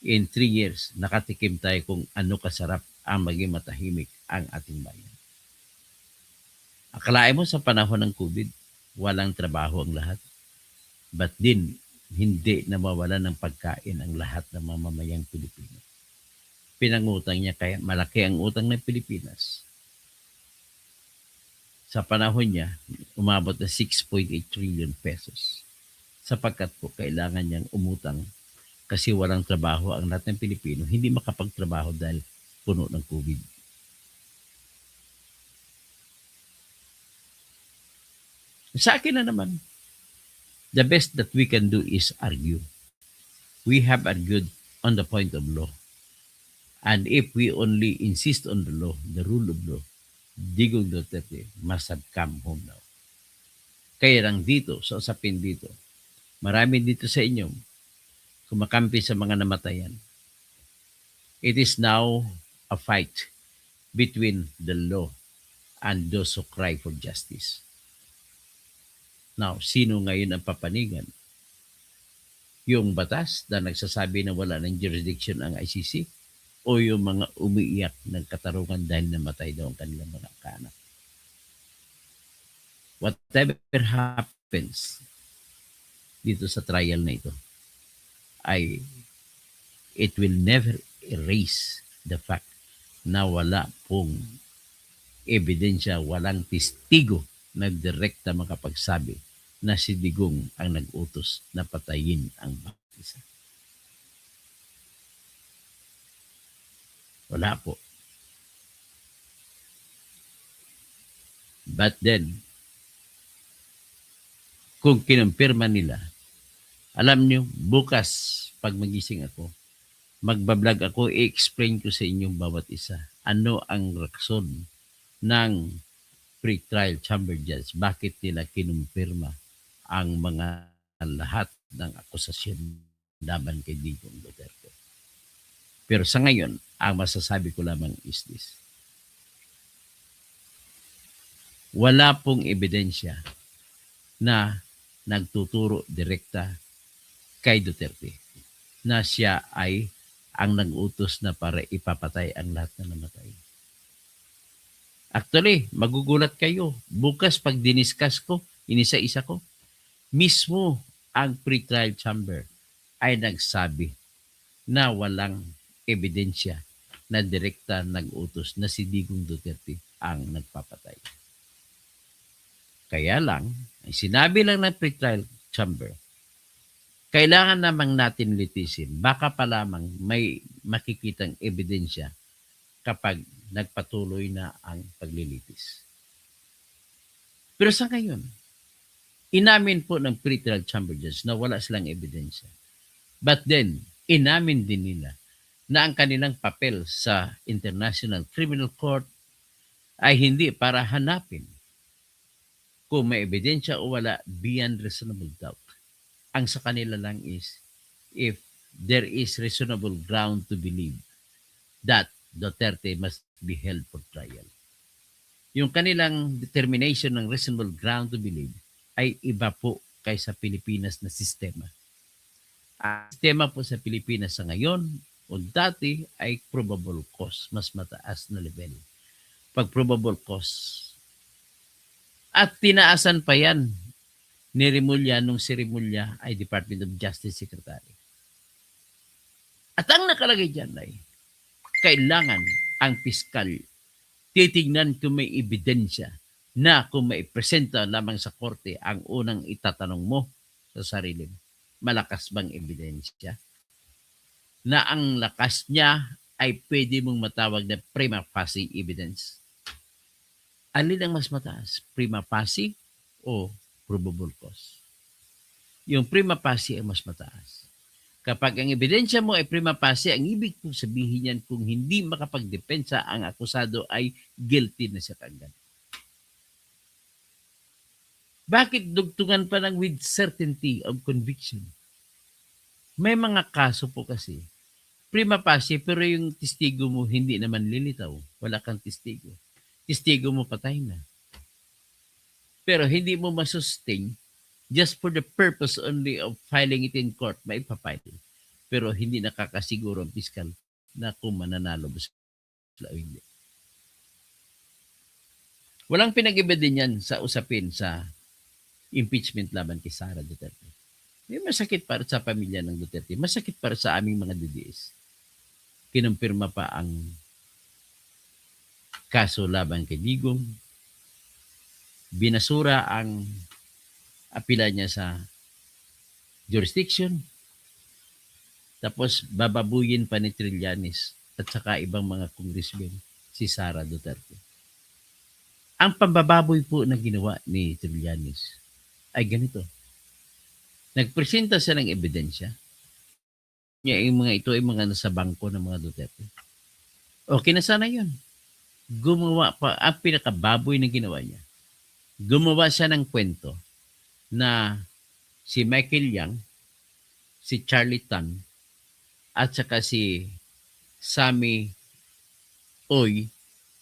in 3 years, nakatikim tayo kung ano kasarap ang maging matahimik ang ating bayan. Akalain mo sa panahon ng COVID, walang trabaho ang lahat. But din, hindi nawawala ng pagkain ang lahat ng mamamayang Pilipino. Pinangutang niya kaya malaki ang utang ng Pilipinas. Sa panahon niya, umabot na 6.8 trillion pesos. Sapagkat po kailangan niyang umutang kasi walang trabaho ang lahat ng Pilipino, hindi makapagtrabaho dahil puno ng COVID. Sa akin na naman, the best that we can do is argue. We have argued on the point of law. And if we only insist on the law, the rule of law, Digong Duterte must have come home now. Kaya lang dito, sa usapin dito, marami dito sa inyo kumakampi sa mga namatayan. It is now a fight between the law and those who cry for justice. Now, sino ngayon ang papanigan? Yung batas na nagsasabi na wala ng jurisdiction ang ICC o yung mga umiiyak ng katarungan dahil namatay daw ang kanilang mga kaanak? Whatever happens dito sa trial na ito, it will never erase the fact na wala pong ebidensya, walang testigo na direkta makapagsabi na si Digong ang nag-utos na patayin ang bawat isa. Wala po. But then, kung kinumpirma nila, alam niyo, bukas pag magising ako, magbablog ako, i-explain ko sa inyong bawat isa ano ang rason ng pre-trial chamber judge, bakit nila kinumpirma ang mga lahat ng akusasyon laban kay Digong Duterte. Pero sa ngayon, ang masasabi ko lamang is this. Wala pong ebidensya na nagtuturo direkta kay Duterte na siya ay ang nag-utos na para ipapatay ang lahat na namatay. Actually, magugulat kayo. Bukas pag diniscuss ko, inisa-isa ko, mismo ang pre-trial chamber ay nagsabi na walang ebidensya na direkta nag-utos na si Digong Duterte ang nagpapatay. Kaya lang, sinabi lang ng pre-trial chamber, kailangan namang natin litisin. Baka pa lamang may makikitang ebidensya kapag nagpatuloy na ang paglilitis. Pero sa ngayon, inamin po ng pre-trial chamber judge na wala silang ebidensya. But then, inamin din nila na ang kanilang papel sa International Criminal Court ay hindi para hanapin kung may ebidensya o wala beyond reasonable doubt. Ang sa kanila lang is if there is reasonable ground to believe that Duterte must be held for trial. Yung kanilang determination ng reasonable ground to believe ay iba po kaysa Pilipinas na sistema. Ang sistema po sa Pilipinas sa ngayon o dati ay probable cause, mas mataas na level. Pag probable cause, at tinaasan pa yan ni Remulla nung si Remulla ay Department of Justice Secretary. At ang nakalagay dyan ay kailangan ang piskal titignan kung may ebidensya na kung may presenta lamang sa korte ang unang itatanong mo sa sarili mo. Malakas bang ebidensya? Na ang lakas niya ay pwede mong matawag na prima facie evidence. Alin ang mas mataas? Prima facie o probable cause? Yung prima facie ay mas mataas. Kapag ang ebidensya mo ay prima facie, ang ibig kong sabihin yan kung hindi makapagdepensa ang akusado ay guilty na siya kagad. Bakit dugtungan pa ng with certainty of conviction? May mga kaso po kasi, prima facie pero yung testigo mo hindi naman lilitaw. Wala kang testigo. Testigo mo patay na. Pero hindi mo masustain just for the purpose only of filing it in court, may papile. Pero hindi nakakasiguro ang piskal na kung mananalo ba sila o hindi. Walang pinag-iba din yan sa usapin sa impeachment laban kay Sara Duterte. May masakit para sa pamilya ng Duterte. Masakit para sa aming mga DDS. Kinumpirma pa ang kaso laban kay Digong. Binasura ang apila niya sa jurisdiction. Tapos bababuyin pa ni Trillanes at saka ibang mga congressmen si Sara Duterte. Ang pambababoy po na ginawa ni Trillanes ay ganito. Nagpresenta siya ng ebidensya. Yung mga ito ay mga nasa bangko ng mga Duterte. Okay na sana yun. Gumawa pa, ang pinakababoy na ginawa niya. Gumawa siya ng kwento na si Michael Yang, si Charlie Tan, at saka si Sammy Oy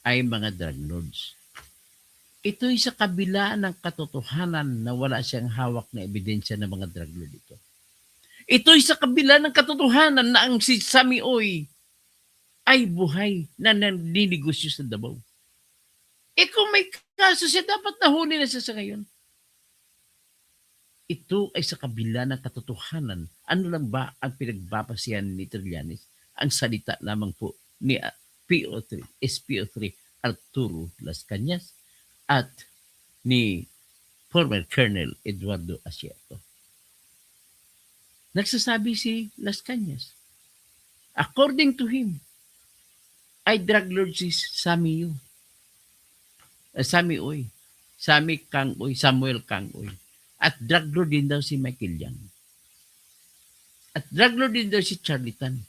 ay mga drug lords. Ito'y sa kabila ng katotohanan na wala siyang hawak na ebidensya ng mga drug lord ito. Ito'y sa kabila ng katotohanan na ang si Sammy Oy ay buhay na naninegosyo sa Davao. Kung may kaso siya, dapat nahuli na siya sa ngayon. Ito ay sa kabila ng katotohanan. Ano lang ba ang pinagbabasihan ni Trillanes? Ang salita lamang po ni PO3, SPO3 Arturo Las Cañas at ni former Colonel Eduardo Asierto. Nagsasabi si Las Cañas, according to him, ay drug lord si Sammy Oy, Sammy Kang Oy, Samuel Kang Oy. At drug lord din daw si Michael Yang. At drug lord din daw si Charlie Tan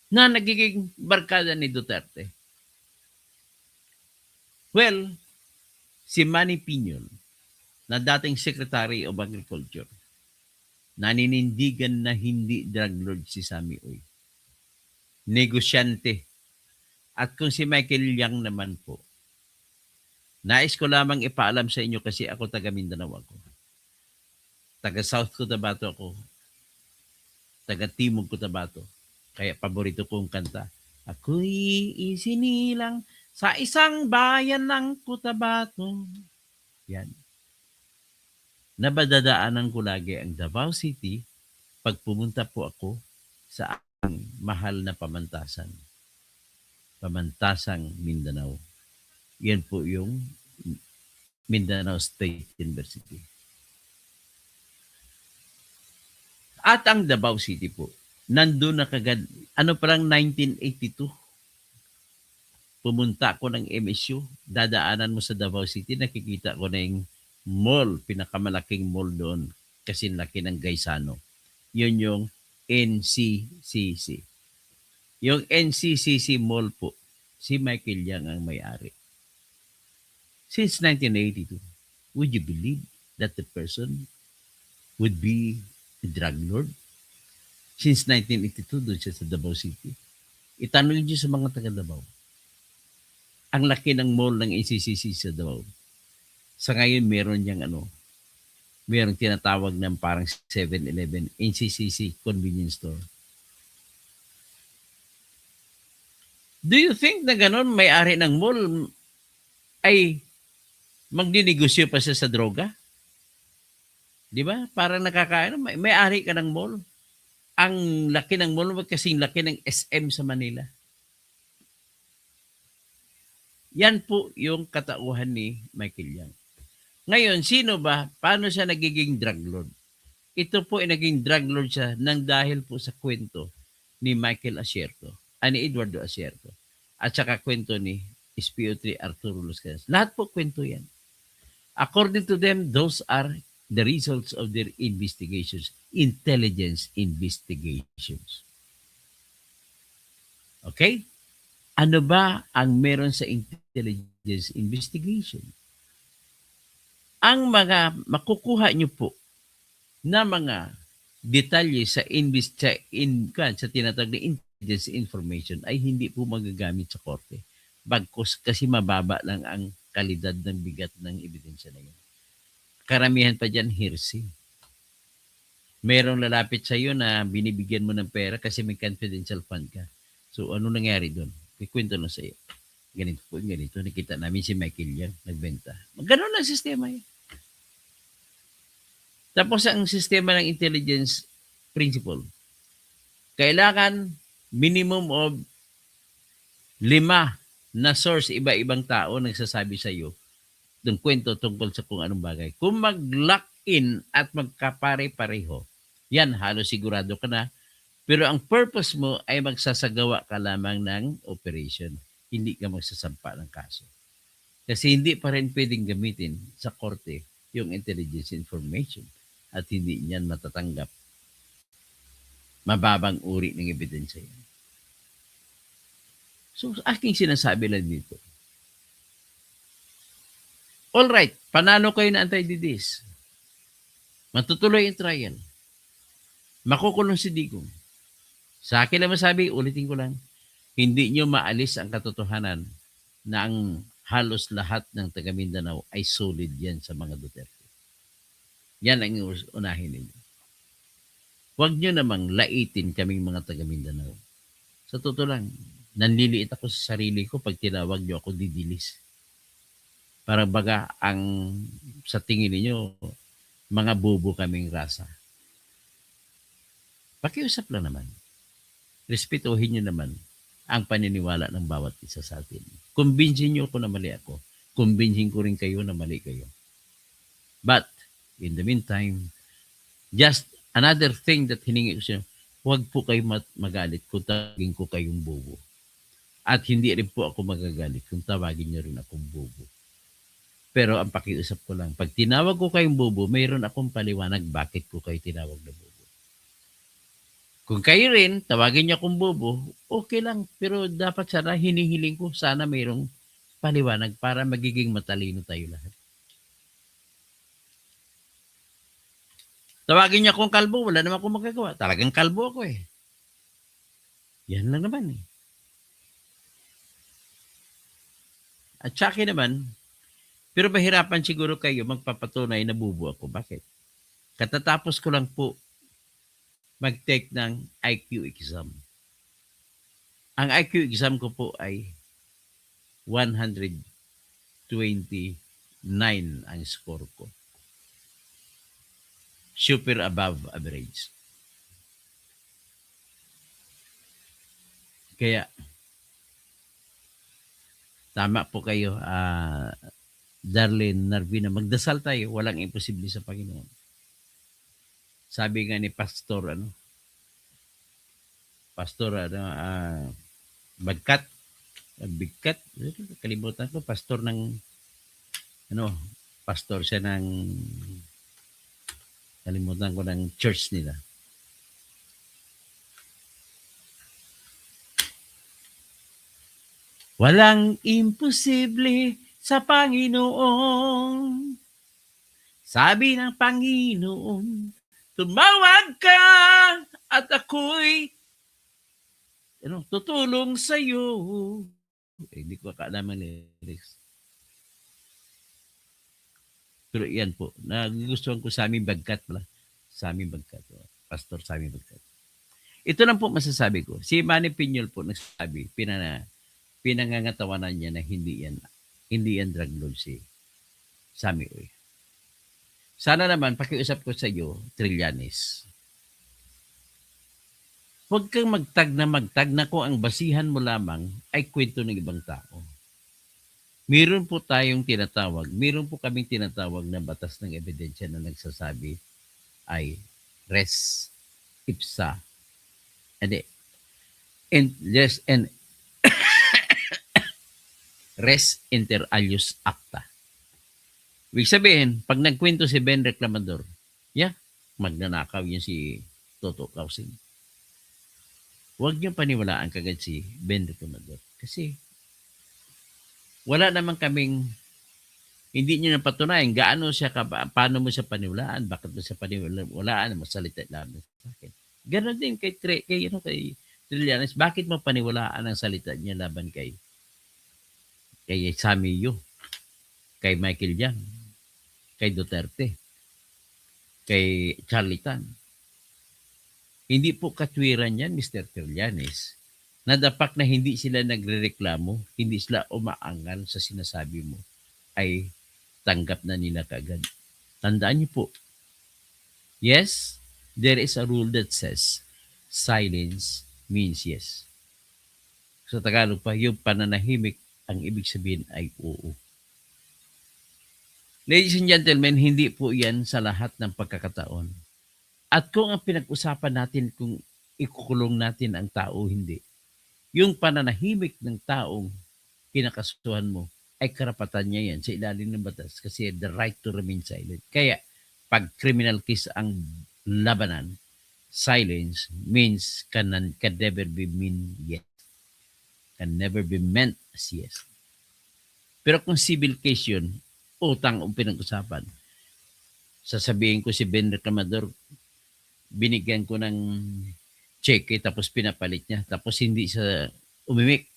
na nagiging barkada ni Duterte. Well, si Manny Piñon na dating Secretary of Agriculture, naninindigan na hindi drug lord si Sammy Oy. Negosyante. At kung si Michael Yang naman po, nais ko lamang ipaalam sa inyo kasi ako taga Mindanao ako. Taga South Cotabato ako. Taga Timog Cotabato. Kaya paborito kong kanta. Ako'y isinilang sa isang bayan ng Cotabato. Yan. Nabadadaanan ko lagi ang Davao City pag pumunta po ako sa ang mahal na pamantasan. Pamantasang Mindanao. Yan po yung Mindanao State University. At ang Davao City po, nandun na kagad, parang 1982, pumunta ko ng MSU, dadaanan mo sa Davao City, nakikita ko na yung mall, pinakamalaking mall doon, kasi laki ng Gaisano. Yun yung NCCC. Yung NCCC mall po, si Michael Yang ang may-ari. Since 1982, would you believe that the person would be a drug lord? Since 1982, doon siya sa Davao City. Itanong niyo sa mga taga Davao. Ang laki ng mall ng NCCC sa Davao. Sa ngayon, meron niyang merong tinatawag ng parang 7-Eleven, NCCC convenience store. Do you think na ganon may-ari ng mall ay magninegosyo pa siya sa droga? Di ba? Parang may-ari ka ng mall. Ang laki ng mall, kasing laki ng SM sa Manila. Yan po yung katauhan ni Michael Yang. Ngayon, sino ba? Paano siya nagiging drug lord? Ito po ay naging drug lord siya nang dahil po sa kwento ni Michael Asierto, ni Eduardo Asierto, at saka kwento ni SPO3 Arturo Las Cañas. Lahat po kwento yan. According to them, those are the results of their investigations, intelligence investigations. Okay? Ano ba ang meron sa intelligence investigation? Ang mga makukuha nyo po na mga detalye sa tinatawag na intelligence information ay hindi po magagamit sa korte. Bagkus kasi mababa lang ang kalidad ng bigat ng ebidensya na yun. Karamihan pa dyan, hearsay. Merong lalapit sa iyo na binibigyan mo ng pera kasi may confidential fund ka. So, ano nangyari doon? Kikwento lang sa iyo. Ganito po, ganito. Nakita namin si Michael Yang, nagbenta. Ganun ang sistema yun. Tapos ang sistema ng intelligence principle, kailangan minimum of 5 na source, iba-ibang tao nagsasabi sa iyo ng kwento tungkol sa kung anong bagay. Kung mag-lock in at magkapare-pareho, yan, halos sigurado ka na. Pero ang purpose mo ay magsasagawa ka lamang ng operation. Hindi ka magsasampa ng kaso. Kasi hindi pa rin pwedeng gamitin sa korte yung intelligence information at hindi niyan matatanggap. Mababang uri ng ebidensya yan. So, aking sinasabi lang dito. All right, panalo kayo na anti-DDS. Matutuloy yung trial. Makukulong si Digong. Sa akin lang masabi, ulitin ko lang, hindi nyo maalis ang katotohanan na ang halos lahat ng taga Mindanao ay solid yan sa mga Duterte. Yan ang unahin ninyo. Huwag nyo namang laitin kaming mga taga Mindanao. Sa totoo lang, nanliliit ako sa sarili ko pag tinawag nyo ako didilis. Parang baga ang sa tingin niyo mga bobo kaming rasa. Pakiusap lang naman. Respetuhin nyo naman ang paniniwala ng bawat isa sa atin. Kumbinsin nyo ako na mali ako. Kumbinsin ko rin kayo na mali kayo. But, in the meantime, just another thing that hiningi ko siya, huwag po kayo magalit kung tawagin ko kayong bobo. At hindi rin po ako magagalit kung tawagin nyo rin akong bobo. Pero ang pakiusap ko lang, pag tinawag ko kayong bobo, mayroon akong paliwanag bakit ko kayo tinawag na bobo. Kung kayo rin, tawagin niyo akong bobo, okay lang. Pero dapat sana hinihiling ko, sana mayroong paliwanag para magiging matalino tayo lahat. Tawagin niyo akong kalbo, wala naman akong magagawa. Talagang kalbo ako eh. Yan lang naman eh. At sa akin naman, pero mahirapan siguro kayo magpapatunay na bubo ako. Bakit? Katatapos ko lang po mag-take ng IQ exam. Ang IQ exam ko po ay 129 ang score ko. Super above average. Kaya, tama po kayo, Darlene, Narvina, magdasal tayo, walang imposible sa Panginoon. Sabi nga ni Pastor, Bigkat, kalimutan ko, pastor ng, pastor siya ng, kalimutan ko ng church nila. Walang imposible sa Panginoon. Sabi ng Panginoon, tumawag ka at ako'y tutulong sa iyo. Hindi ko kaalaman lyrics. Pero iyan po, nagugustuhan ko sa aming Bagkat pala. Sa aming Bagkat. Pastor sa aming Bagkat. Ito lang po masasabi ko. Si Manny Piñol po nagsasabi, pinangangatawanan niya na hindi yan drug lord si Sammy Uy. Sana naman, pakiusap ko sa iyo, Trillanes. Huwag kang magtag na kung ang basihan mo lamang ay kwento ng ibang tao. Meron po kaming tinatawag na batas ng ebidensya na nagsasabi ay res ipsa. And res inter alios acta. Ibig sabihin, pag nagkwento si Ben Reclamador, magnanakaw yan si Toto Kausing. Huwag niyo paniwalaan kagad si Ben Reclamador. Kasi wala naman kaming, hindi niyo napatunayan paano mo siya paniwalaan, bakit mo siya paniwalaan, masalita lang sa akin. Ganon din kay Trillanes, bakit mo paniwalaan ang salita niya laban kay Sammy Yu, kay Michael Yang, kay Duterte, kay Charlie Tan. Hindi po katwiran yan, Mr. Trillanes. Nadapak na hindi sila nagrereklamo, hindi sila umaangal sa sinasabi mo, ay tanggap na nila kaagad. Tandaan niyo po, Yes, there is a rule that says silence means yes. Sa Tagalog pa, yung pananahimik, ang ibig sabihin ay oo. Ladies and gentlemen, hindi po yan sa lahat ng pagkakataon. At kung ang pinag-usapan natin kung ikukulong natin ang tao, hindi. Yung pananahimik ng taong kinakasuhan mo ay karapatan niya yan sa ilalim ng batas kasi the right to remain silent. Kaya pag criminal case ang labanan, silence means can never be mean yes. Can never be meant as yes. Pero kung civil case yun, utang ang pinag-usapan. Sasabihin ko si Ben Recamador, binigyan ko ng cheque tapos pinapalit niya tapos hindi siya umimik.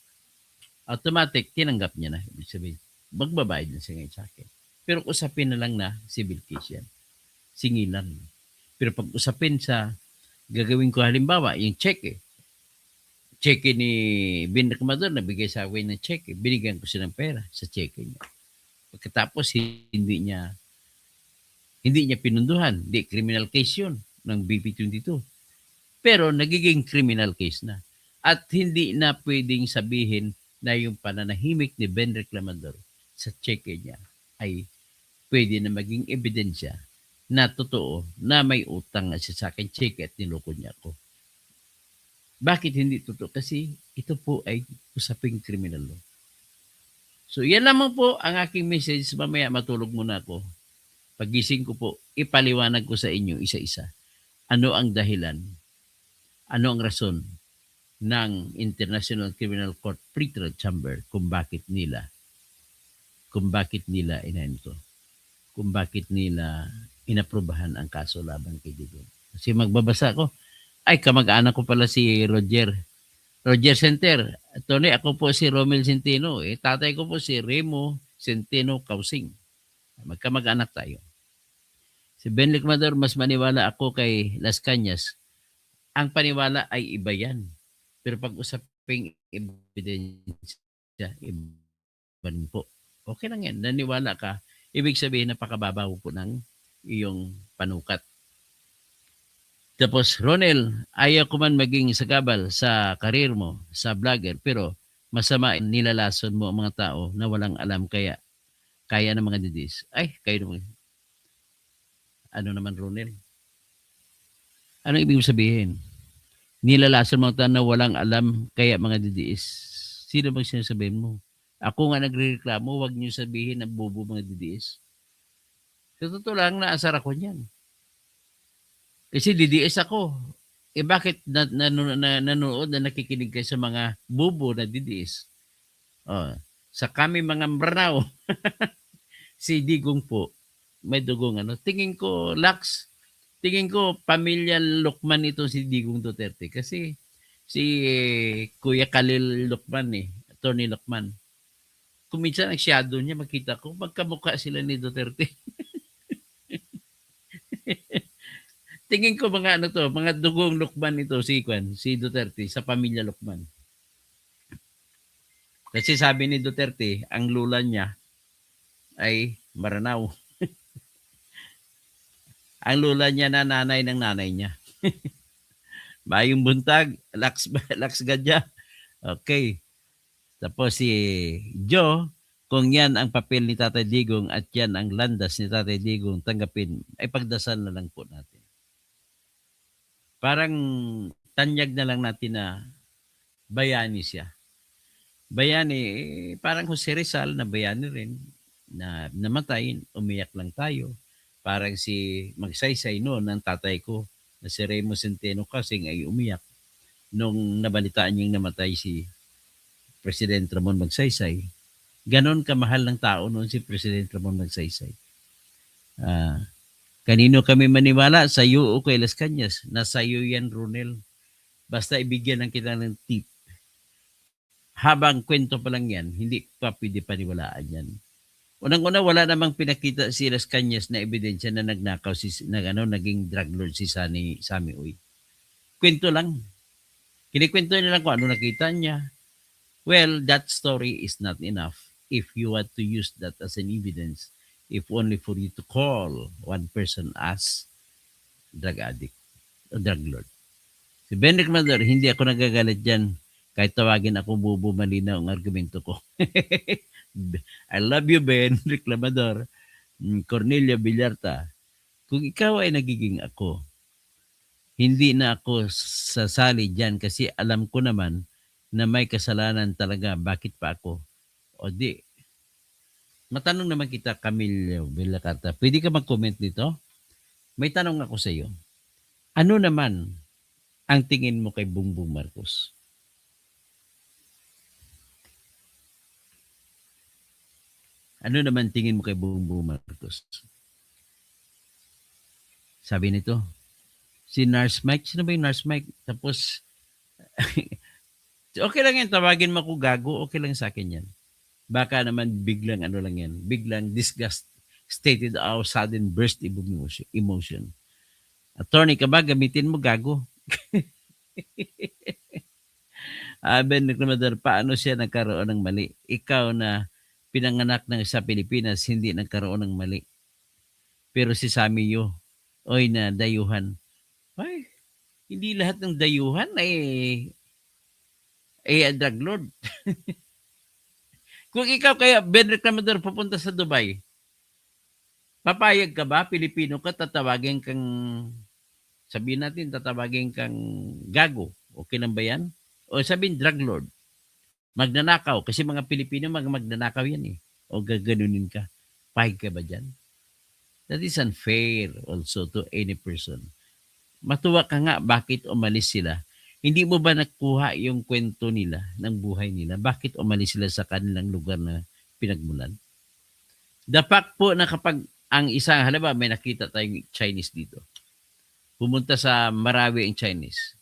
Automatic, tinanggap niya na. Ibig sabihin, magbabayad na siya ngayon sa akin. Pero usapin na lang na civil case yan. Singilan. Pero pag usapin sa gagawin ko halimbawa, yung cheque. Cheque ni Ben Recamador, nabigay sa akin ng cheque. Binigyan ko siya ng pera sa cheque niya. Pagkatapos, hindi niya pinunduhan. Hindi, criminal case yun ng BP22. Pero nagiging criminal case na. At hindi na pwedeng sabihin na yung pananahimik ni Ben Recamador sa cheque niya ay pwede na maging ebidensya na totoo na may utang na siya sa akin cheque at niloko niya ako. Bakit hindi totoo? Kasi ito po ay usaping criminal law. So yan lamang po ang aking message. Mamaya matulog muna ako. Pagising ko po, ipaliwanag ko sa inyo isa-isa. Ano ang dahilan? Ano ang rason ng International Criminal Court Pretrial Chamber kung bakit nila inanito, kung bakit nila inaprubahan ang kaso laban kay Digong. Kasi magbabasa ko, ay kamag-anak ko pala si Roger Center. Tony, ako po si Romel Centeno. Tatay ko po si Remo Centeno Causing. Magkamag-anak tayo. Si Ben Recamador, mas maniwala ako kay Las Cañas. Ang paniwala ay iba yan. Pero pag usaping ebidensya, iba rin po. Okay lang yan. Naniwala ka. Ibig sabihin, napakababaw po ng iyong panukat. Tapos, Ronel, ayaw ko man maging sagabal sa karir mo, sa vlogger, pero masama nilalason mo ang mga tao na walang alam kaya ng mga didis. Ay, kayo naman. Ano naman, Ronel? Ano ibig sabihin? Nilalason mga tao na walang alam kaya mga didiis. Sino bang sinasabihin mo? Ako nga nagrereklamo, huwag niyo sabihin na bobo mga didiis. Sa totoo lang, naasar ako niyan. Kasi didiis ako. Bakit nanonood na nakikinig kayo sa mga bobo na didiis? Sa kami mga Mbranaw, si Digong po, may dugong ano. Tingin ko, pamilya Lucman ito si Digong Duterte. Kasi si Kuya Khalil Lucman Attorney Lucman. Kung minsan ang shadow niya, makita ko, magkamukha sila ni Duterte. Tingin ko mga dugong Lucman ito, si Duterte, sa pamilya Lucman. Kasi sabi ni Duterte, ang lula niya ay Maranao. Ang lula niya na nanay ng nanay niya. Bayong Buntag, Lax Gadya. Okay. Tapos si Joe, kung yan ang papel ni Tatay Digong at yan ang landas ni Tatay Digong tanggapin, ay pagdasal na lang po natin. Parang tanyag na lang natin na bayani siya. Bayani, parang Jose Rizal na bayani rin, na namatay, umiyak lang tayo. Parang si Magsaysay noon, ang tatay ko, na si Remo Centeno Causing ay umiyak nung nabalitaan niyang namatay si President Ramon Magsaysay. Ganon kamahal ng tao noon si President Ramon Magsaysay. Kanino kami maniwala? Sa iyo o kay Las Cañas? Nasa iyo yan, Ronel. Basta ibigyan ng kita ng tip. Habang kwento pa lang yan, hindi pa pwede paniwalaan yan. Unang-una, wala namang pinakita si Las Cañas na ebidensya na nagnakaw naging drug lord si Sammy Uy. Kwento lang. Kinikwento niya lang kung ano nakita niya. Well, that story is not enough if you want to use that as an evidence, if only for you to call one person as drug addict o drug lord. Si Ben Reclamador, hindi ako nagagalit dyan. Kahit tawagin ako bubo, malinaw ang argumento ko. I love you, Ben Reclamador. Cornelia Villarta. Kung ikaw ay nagiging ako, hindi na ako sasali dyan kasi alam ko naman na may kasalanan talaga. Bakit pa ako? O di, matanong naman kita, Camille Villacarta. Pwede ka mag-comment dito? May tanong ako sa iyo. Ano naman ang tingin mo kay Bongbong Marcos? Ano naman tingin mo kay Bongbong Marcos? Sabi nito, si Nurse Mike, sino ba yung Nurse Mike? Tapos, okay lang yan, tawagin mo ako gago, okay lang sa akin yan. Baka naman biglang ano lang yan, biglang disgust, stated our sudden burst of emotion. Attorney ka ba, gamitin mo gago. Ben Reclamador, paano siya nagkaroon ng mali? Ikaw na pinanganak sa Pilipinas, hindi nagkaroon ng mali. Pero si Sammy Yu, oy na dayuhan. Ay, hindi lahat ng dayuhan ay drug lord. Kung ikaw kaya, Ben Reclamador, pupunta sa Dubai, papayag ka ba? Pilipino ka, tatawagin kang, sabihin natin, tatawagin kang gago. Okay lang ba yan? O sabihin, drug lord. Magnanakaw. Kasi mga Pilipino, magnanakaw yan eh. O gaganunin ka. Payag ka ba dyan? That is unfair also to any person. Matuwa ka nga, bakit umalis sila? Hindi mo ba nakuha yung kwento nila, ng buhay nila? Bakit umalis sila sa kanilang lugar na pinagmulan? The fact po na kapag ang isang, halimbawa may nakita tayong Chinese dito, pumunta sa Marawi ang Chinese,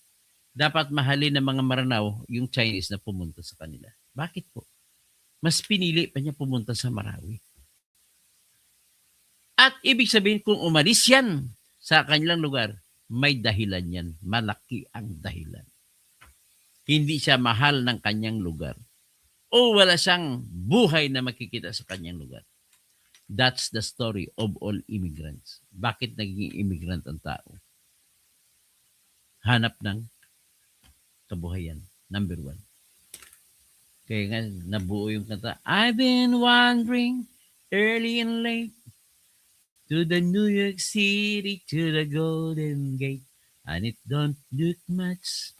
dapat mahalin ng mga Maranao yung Chinese na pumunta sa kanila. Bakit po? Mas pinili pa niya pumunta sa Marawi. At ibig sabihin, kung umalis yan sa kanilang lugar, may dahilan yan. Malaki ang dahilan. Hindi siya mahal ng kanyang lugar. O wala siyang buhay na makikita sa kanyang lugar. That's the story of all immigrants. Bakit naging immigrant ang tao? Hanap ng kabuhayan. Number one. Kaya nga, nabuo yung kanta, I've been wandering early and late to the New York City, to the Golden Gate, and it don't look much.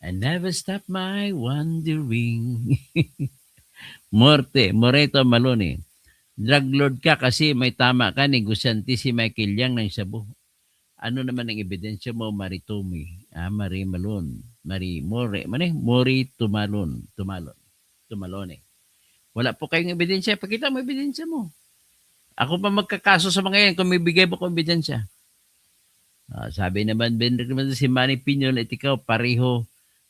I never stop my wandering. Moreto Malone. Drug lord ka kasi may tama ka, negosyante si Michael Yang ng Cebu. Ano naman ang ebidensya mo, Maritomi? Marie Malone. Mori Tumalone. Wala po kayong ebidensya. Pakita mo ebidensya mo. Ako pa magkakaso sa mga yan kung may bigay mo ko ebidensya. Sabi naman, Ben Reclamador, si Manny Piñol at ikaw pareho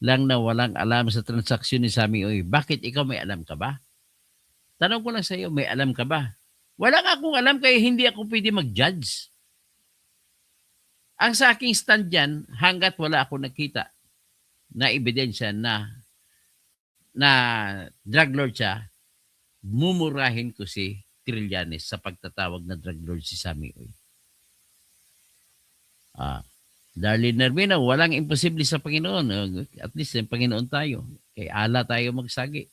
lang na walang alam sa transaksyon ni Sammy Oy. Bakit ikaw may alam ka ba? Tanong ko lang sa iyo, may alam ka ba? Wala nga akong alam kaya hindi ako pwede mag-judge. Ang sa aking stand dyan, hanggat wala ako nakita na ebidensya na drug lord siya, mumurahin ko si Trillanes sa pagtatawag na drug lord si Sammy Oy. Darlene Nervino, walang imposible sa Panginoon. At least, ang Panginoon tayo. Kay ala tayo magsagi.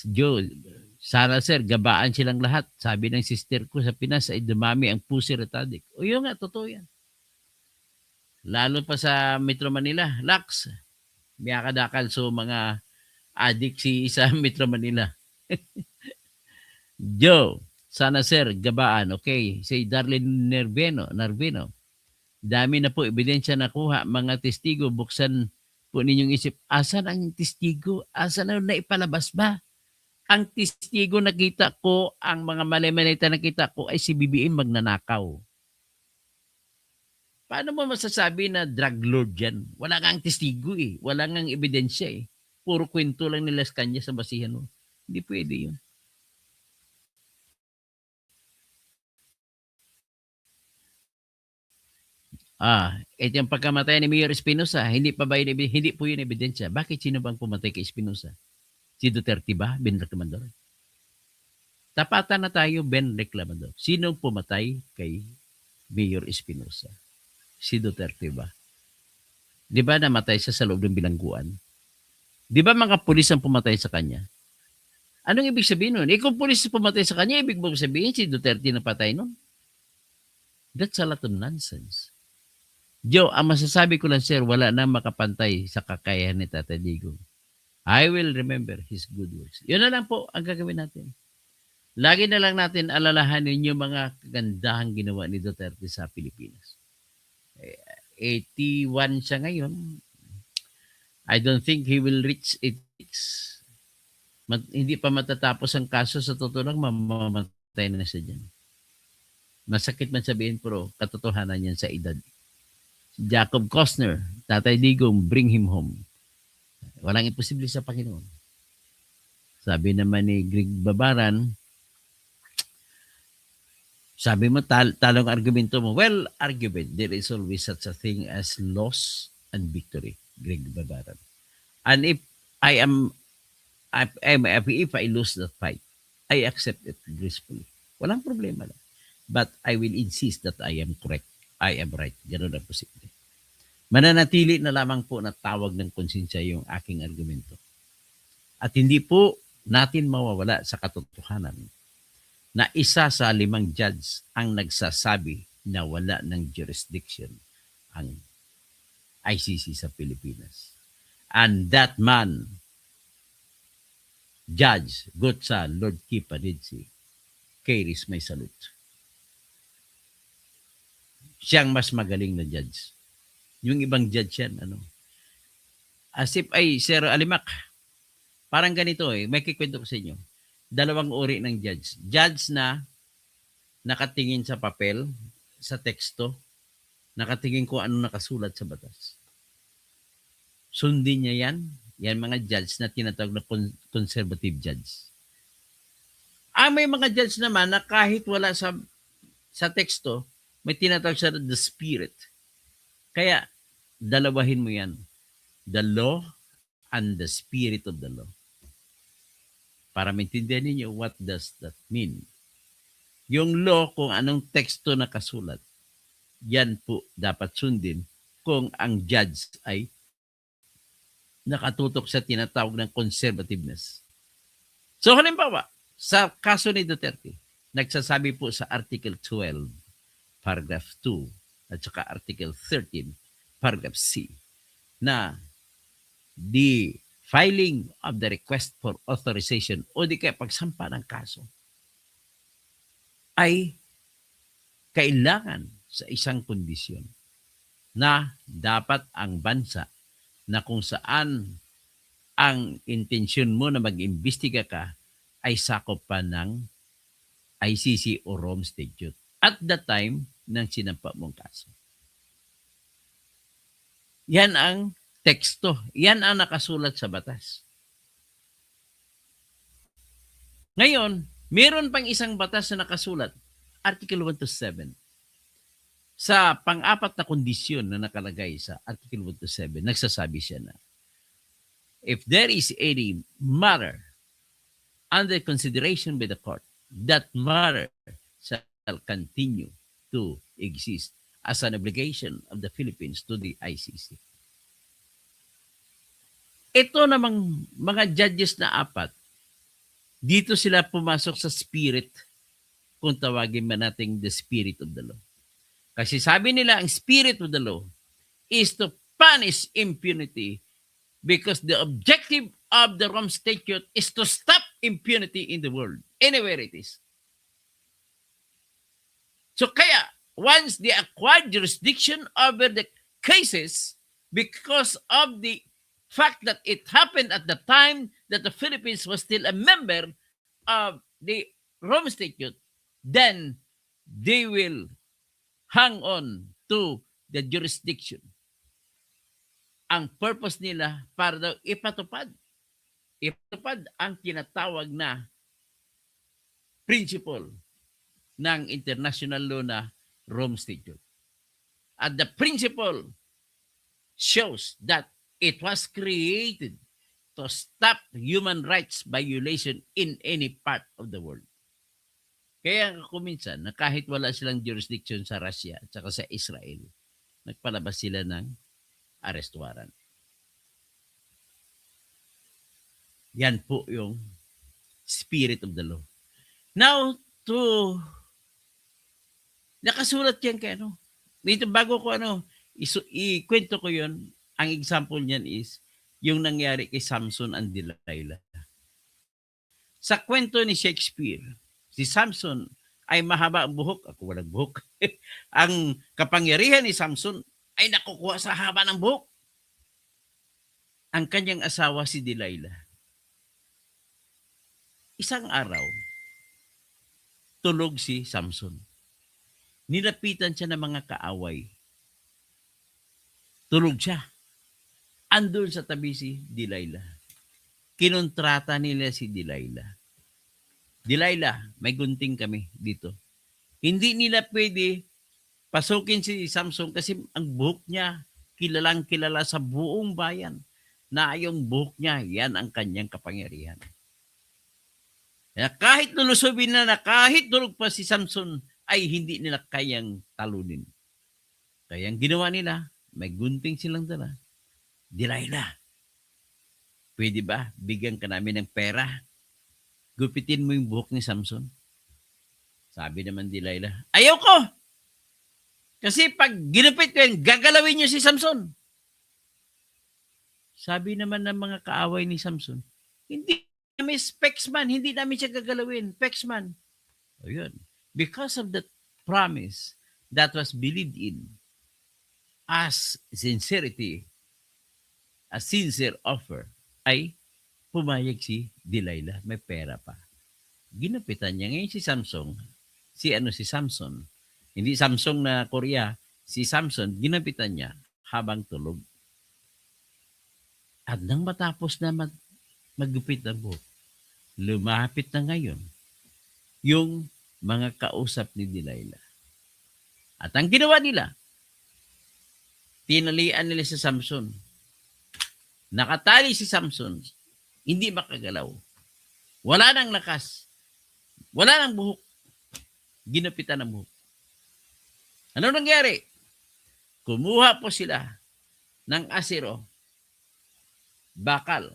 Joe, sana sir, gabaan silang lahat. Sabi ng sister ko sa Pinas ay dumami ang pussy retarded. O yun nga, totoo yan. Lalo pa sa Metro Manila. Lax, miyakadakal so mga addict sa Metro Manila. Joe, sana sir, gabaan. Okay, si Darlene Nervino. Dami na po ebidensya nakuha. Mga testigo, buksan po ninyong isip. Asan ang testigo? Asan na ipalabas ba? Ang testigo nakita ko, ang mga mali-malita nakita ko ay si BBM magnanakaw. Paano mo masasabi na drug lord yan? Wala nga ang testigo eh. Wala nga ang ebidensya eh. Puro kwento lang nila sa kanya sa basihan mo. Hindi pwede yun. Ito yung pagkamatay ni Mayor Espinosa, hindi po yun ebidensya. Bakit sino bang pumatay kay Espinosa? Si Duterte ba? Ben Reclamador? Tapatan na tayo, Ben Reclamador. Sino pumatay kay Mayor Espinosa. Si Duterte ba? Di ba namatay siya sa loob ng bilangguan? Di ba mga pulis ang pumatay sa kanya? Anong ibig sabihin nun? Kung pulis pumatay sa kanya, ibig mo sabihin si Duterte na patay nun? That's a lot of nonsense. Joe, ang masasabi ko lang, sir, wala na makapantay sa kakayahan ni Tatay Digong. I will remember his good works. Yun na lang po ang gagawin natin. Lagi na lang natin alalahanin yung mga kagandahang ginawa ni Duterte sa Pilipinas. 81 siya ngayon. I don't think he will reach 86. Hindi pa matatapos ang kaso, sa totoo lang, mamamatay na siya dyan. Masakit man sabihin, pero katotohanan yan sa edad. Jacob Costner, Tatay Digong, bring him home. Walang imposible sa Panginoon. Sabi naman ni Greg Babaran, sabi mo, talong argumento mo. Well, argument, there is always such a thing as loss and victory, Greg Babaran. And if if I lose the fight, I accept it gracefully. Walang problema lang. But I will insist that I am correct. I am right. Ganun ang posible. Mananatili na lamang po na tawag ng konsensya yung aking argumento. At hindi po natin mawawala sa katotohanan na isa sa 5 judge ang nagsasabi na wala ng jurisdiction ang ICC sa Pilipinas. And that man, Judge Gotsa Lord Kipadidsi, carries my salute. Siyang mas magaling na judge. Yung ibang judge yan, as if Sir Alimac, parang ganito may kikwento ko sa inyo. 2 uri ng judge. Judge na nakatingin sa papel, sa teksto, nakatingin ko ano nakasulat sa batas. Sundin niya yan. Yan mga judge na tinatawag na conservative judge. May mga judge naman na kahit wala sa teksto, may tinatawag sa the spirit. Kaya, dalawahin mo yan. The law and the spirit of the law. Para maintindihan ninyo, what does that mean? Yung law, kung anong teksto nakasulat, yan po dapat sundin kung ang judge ay nakatutok sa tinatawag ng conservativeness. So halimbawa, sa kaso ni Duterte, nagsasabi po sa Article 12, Paragraph 2, at saka Article 13, Paragraph C, na the filing of the request for authorization o di kaya pagsampa ng kaso ay kailangan sa isang kondisyon na dapat ang bansa na kung saan ang intensyon mo na mag-imbestiga ka ay sakop pa ng ICC o Rome Statute at the time ng sinampa mong kaso. Yan ang teksto. Yan ang nakasulat sa batas. Ngayon, meron pang isang batas na nakasulat, Article 1 to 7. Sa pang-apat na kondisyon na nakalagay sa Article 1 to 7, nagsasabi siya na, if there is any matter under consideration by the court, that matter shall continue to exist as an obligation of the Philippines to the ICC. Ito namang mga judges na 4, dito sila pumasok sa spirit, kung tawagin man natin the spirit of the law. Kasi sabi nila, ang spirit of the law is to punish impunity because the objective of the Rome Statute is to stop impunity in the world, anywhere it is. So kaya, once they acquired jurisdiction over the cases, because of the fact that it happened at the time that the Philippines was still a member of the Rome Statute, then they will hang on to the jurisdiction. Ang purpose nila para daw ipatupad ang tinatawag na principle ng international law na Rome Statute. At the principle shows that it was created to stop human rights violation in any part of the world. Kaya ako minsan, na kahit wala silang jurisdiction sa Russia at saka sa Israel, nagpalabas sila ng arrest warrant. Yan po yung spirit of the law. Now, nakasulat yan kay ano. Dito bago ko ikwento ko yun, ang example niyan is yung nangyari kay Samson and Delilah. Sa kwento ni Shakespeare, si Samson ay mahaba ang buhok. Ako walang buhok. Ang kapangyarihan ni Samson ay nakukuha sa haba ng buhok. Ang kanyang asawa si Delilah. Isang araw, tulog si Samson. Nilapitan siya ng mga kaaway. Tulog siya. Andun sa tabi si Delilah. Kinontrata nila si Delilah. Delilah, may gunting kami dito. Hindi nila pwede pasukin si Samson kasi ang buhok niya kilalang kilala sa buong bayan na yung buhok niya, yan ang kanyang kapangyarihan. Kaya kahit lulusubin na kahit tulog pa si Samson, ay hindi nila kayang talunin. Kaya ang ginawa nila, may gunting silang dala. Delilah, pwede ba bigyan ka namin ng pera? Gupitin mo yung buhok ni Samson. Sabi naman Delilah, ayoko! Kasi pag ginupit ko yan, gagalawin niyo si Samson. Sabi naman ng mga kaaway ni Samson, hindi namin Pexman, hindi namin siya gagalawin. Pexman. O yun. Because of that promise that was believed in as sincerity, a sincere offer, ay pumayag si Delilah. May pera pa. Ginupitan niya ngayon si Samson. Si Samson. Hindi Samsung na Korea. Si Samson, ginupitan niya habang tulog. At nang matapos na maggupit ang buhok, lumapit na ngayon yung mga kausap ni Delilah. At ang ginawa nila, tinalian nila si Samson. Nakatali si Samson, hindi makagalaw. Wala nang lakas. Wala nang buhok. Ginupitan ang buhok. Ano nangyari? Kumuha po sila ng asiro, bakal,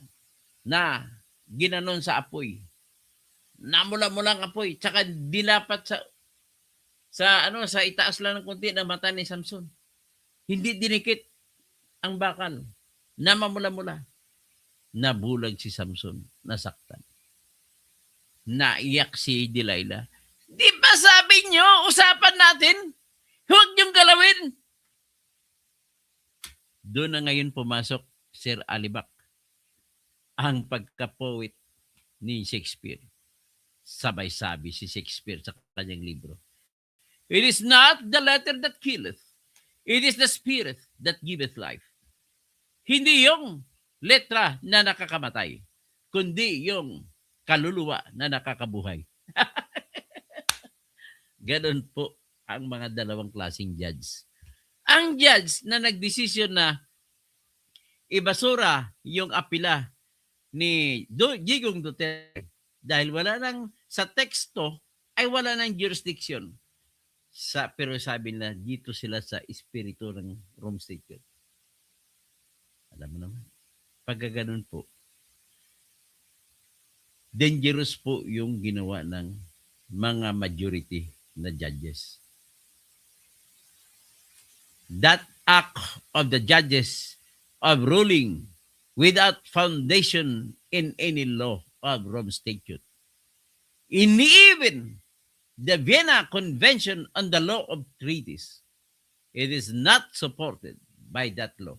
na ginanon sa apoy. Namula-mulang apoy, tsaka dinapat sa itaas lang ng konti ng mata ni Samson. Hindi dinikit ang bakal. Namamula-mula. Nabulag si Samson, nasaktan. Naiyak si Delilah. Di ba sabi nyo, usapan natin? Huwag niyong galawin. Doon na ngayon pumasok Sir Alibak, ang pagka-poet ni Shakespeare. Sabay-sabi si Shakespeare sa kanyang libro. It is not the letter that killeth. It is the spirit that giveth life. Hindi yung letra na nakakamatay, kundi yung kaluluwa na nakakabuhay. Ganon po ang mga dalawang klaseng judge. Ang judge na nagdesisyon na ibasura yung apila ni Digong Duterte dahil wala nang sa teksto ay wala nang jurisdiction. Pero sabi na dito sila sa espiritu ng Rome Statute. Alam mo naman, pagkaganon po, dangerous po yung ginawa ng mga majority na judges. That act of the judges of ruling without foundation in any law of Rome Statute. In even the Vienna Convention on the Law of Treaties, it is not supported by that law.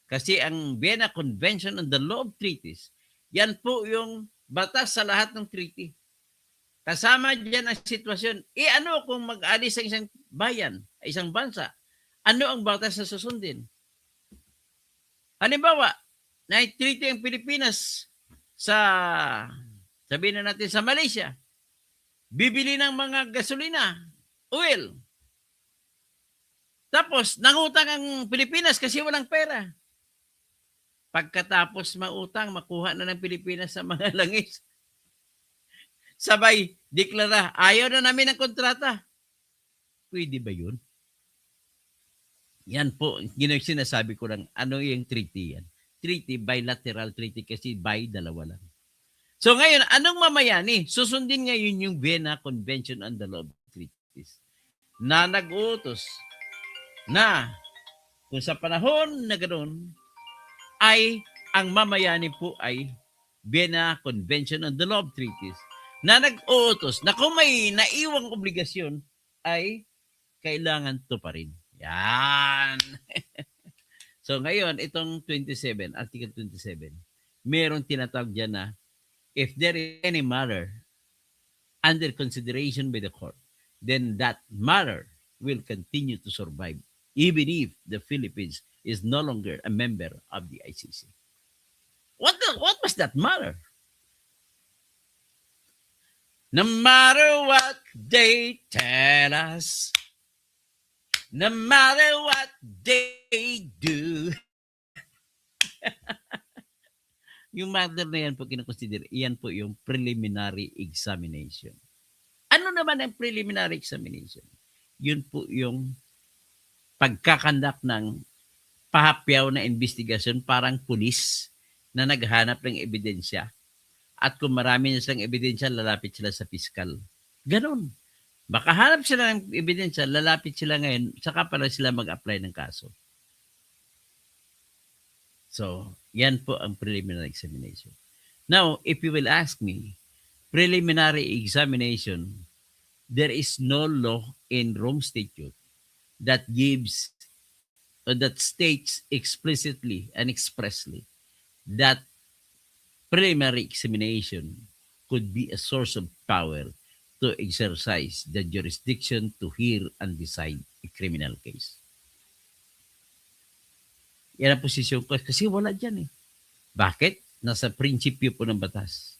Kasi ang Vienna Convention on the Law of Treaties, yan po yung batas sa lahat ng treaty. Kasama dyan ang sitwasyon. Ano kung mag-alis ang isang bayan, isang bansa? Ano ang batas na susundin? Halimbawa, na-treaty ang Pilipinas sabihin na natin sa Malaysia, bibili ng mga gasolina, oil. Tapos, nangutang ang Pilipinas kasi walang pera. Pagkatapos mautang, makuha na ng Pilipinas sa mga langis. Sabay, deklara, ayaw na namin ng kontrata. Pwede ba yun? Yan po, sinasabi ko lang, ano yung treaty yan? Treaty, bilateral treaty kasi by dalawa lang. So ngayon, anong mamayani? Susundin ngayon yung Vienna Convention on the Law of Treaties na nag-uutos na kung sa panahon na ganoon ay ang mamayani po ay Vienna Convention on the Law of Treaties na nag-uutos na kung may naiwang obligasyon ay kailangan to pa rin. Yan. So ngayon, itong 27, Article 27, meron tinatawag dyan na if there is any matter under consideration by the court, then that matter will continue to survive even if the Philippines is no longer a member of the ICC. What was that matter? No matter what they tell us, no matter what they do. Yung matter na yan po kinakonsider, yan po yung preliminary examination. Ano naman ang preliminary examination? Yun po yung pagkakandak ng pahapyaw na investigasyon, parang pulis na naghanap ng ebidensya. At kung marami na silang ebidensya, lalapit sila sa piskal. Ganon. Makahanap sila ng ebidensya, lalapit sila ngayon, saka pala sila mag-apply ng kaso. So, yan po ang preliminary examination. Now, if you will ask me, preliminary examination, there is no law in Rome Statute that gives or that states explicitly and expressly that preliminary examination could be a source of power to exercise the jurisdiction to hear and decide a criminal case. Yan ang posisyon ko kasi wala dyan eh. Bakit? Nasa prinsipyo po ng batas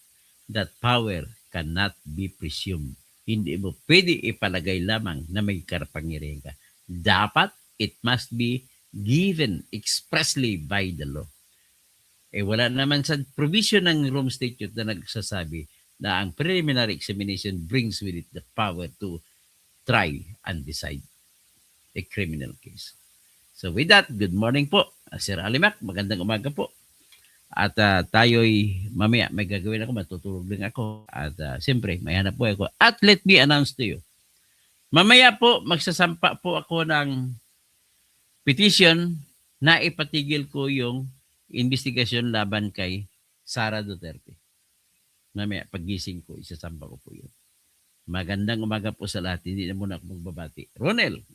that power cannot be presumed. Hindi mo pwede ipalagay lamang na may kapangyarihan ka. Dapat it must be given expressly by the law. Eh wala naman sa provision ng Rome Statute na nagsasabi na ang preliminary examination brings with it the power to try and decide a criminal case. So with that, good morning po, Sir Alimac. Magandang umaga po. At tayo'y mamaya may gagawin ako, matutulog din ako. At siyempre, may hanap po ako. At let me announce to you, mamaya po, magsasampa po ako ng petition na ipatigil ko yung investigasyon laban kay Sara Duterte. Mamaya, pagising ko, isasampa ko po yun. Magandang umaga po sa lahat. Hindi na muna ako magbabati. Ronel,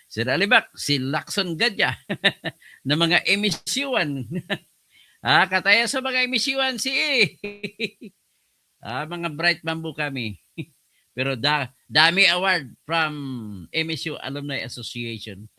Sir Alimac, si Lacson Gadya, na mga emisyuan. Kataya sa mga emisyuan si mga bright bamboo kami. Pero dami award from MSU Alumni Association.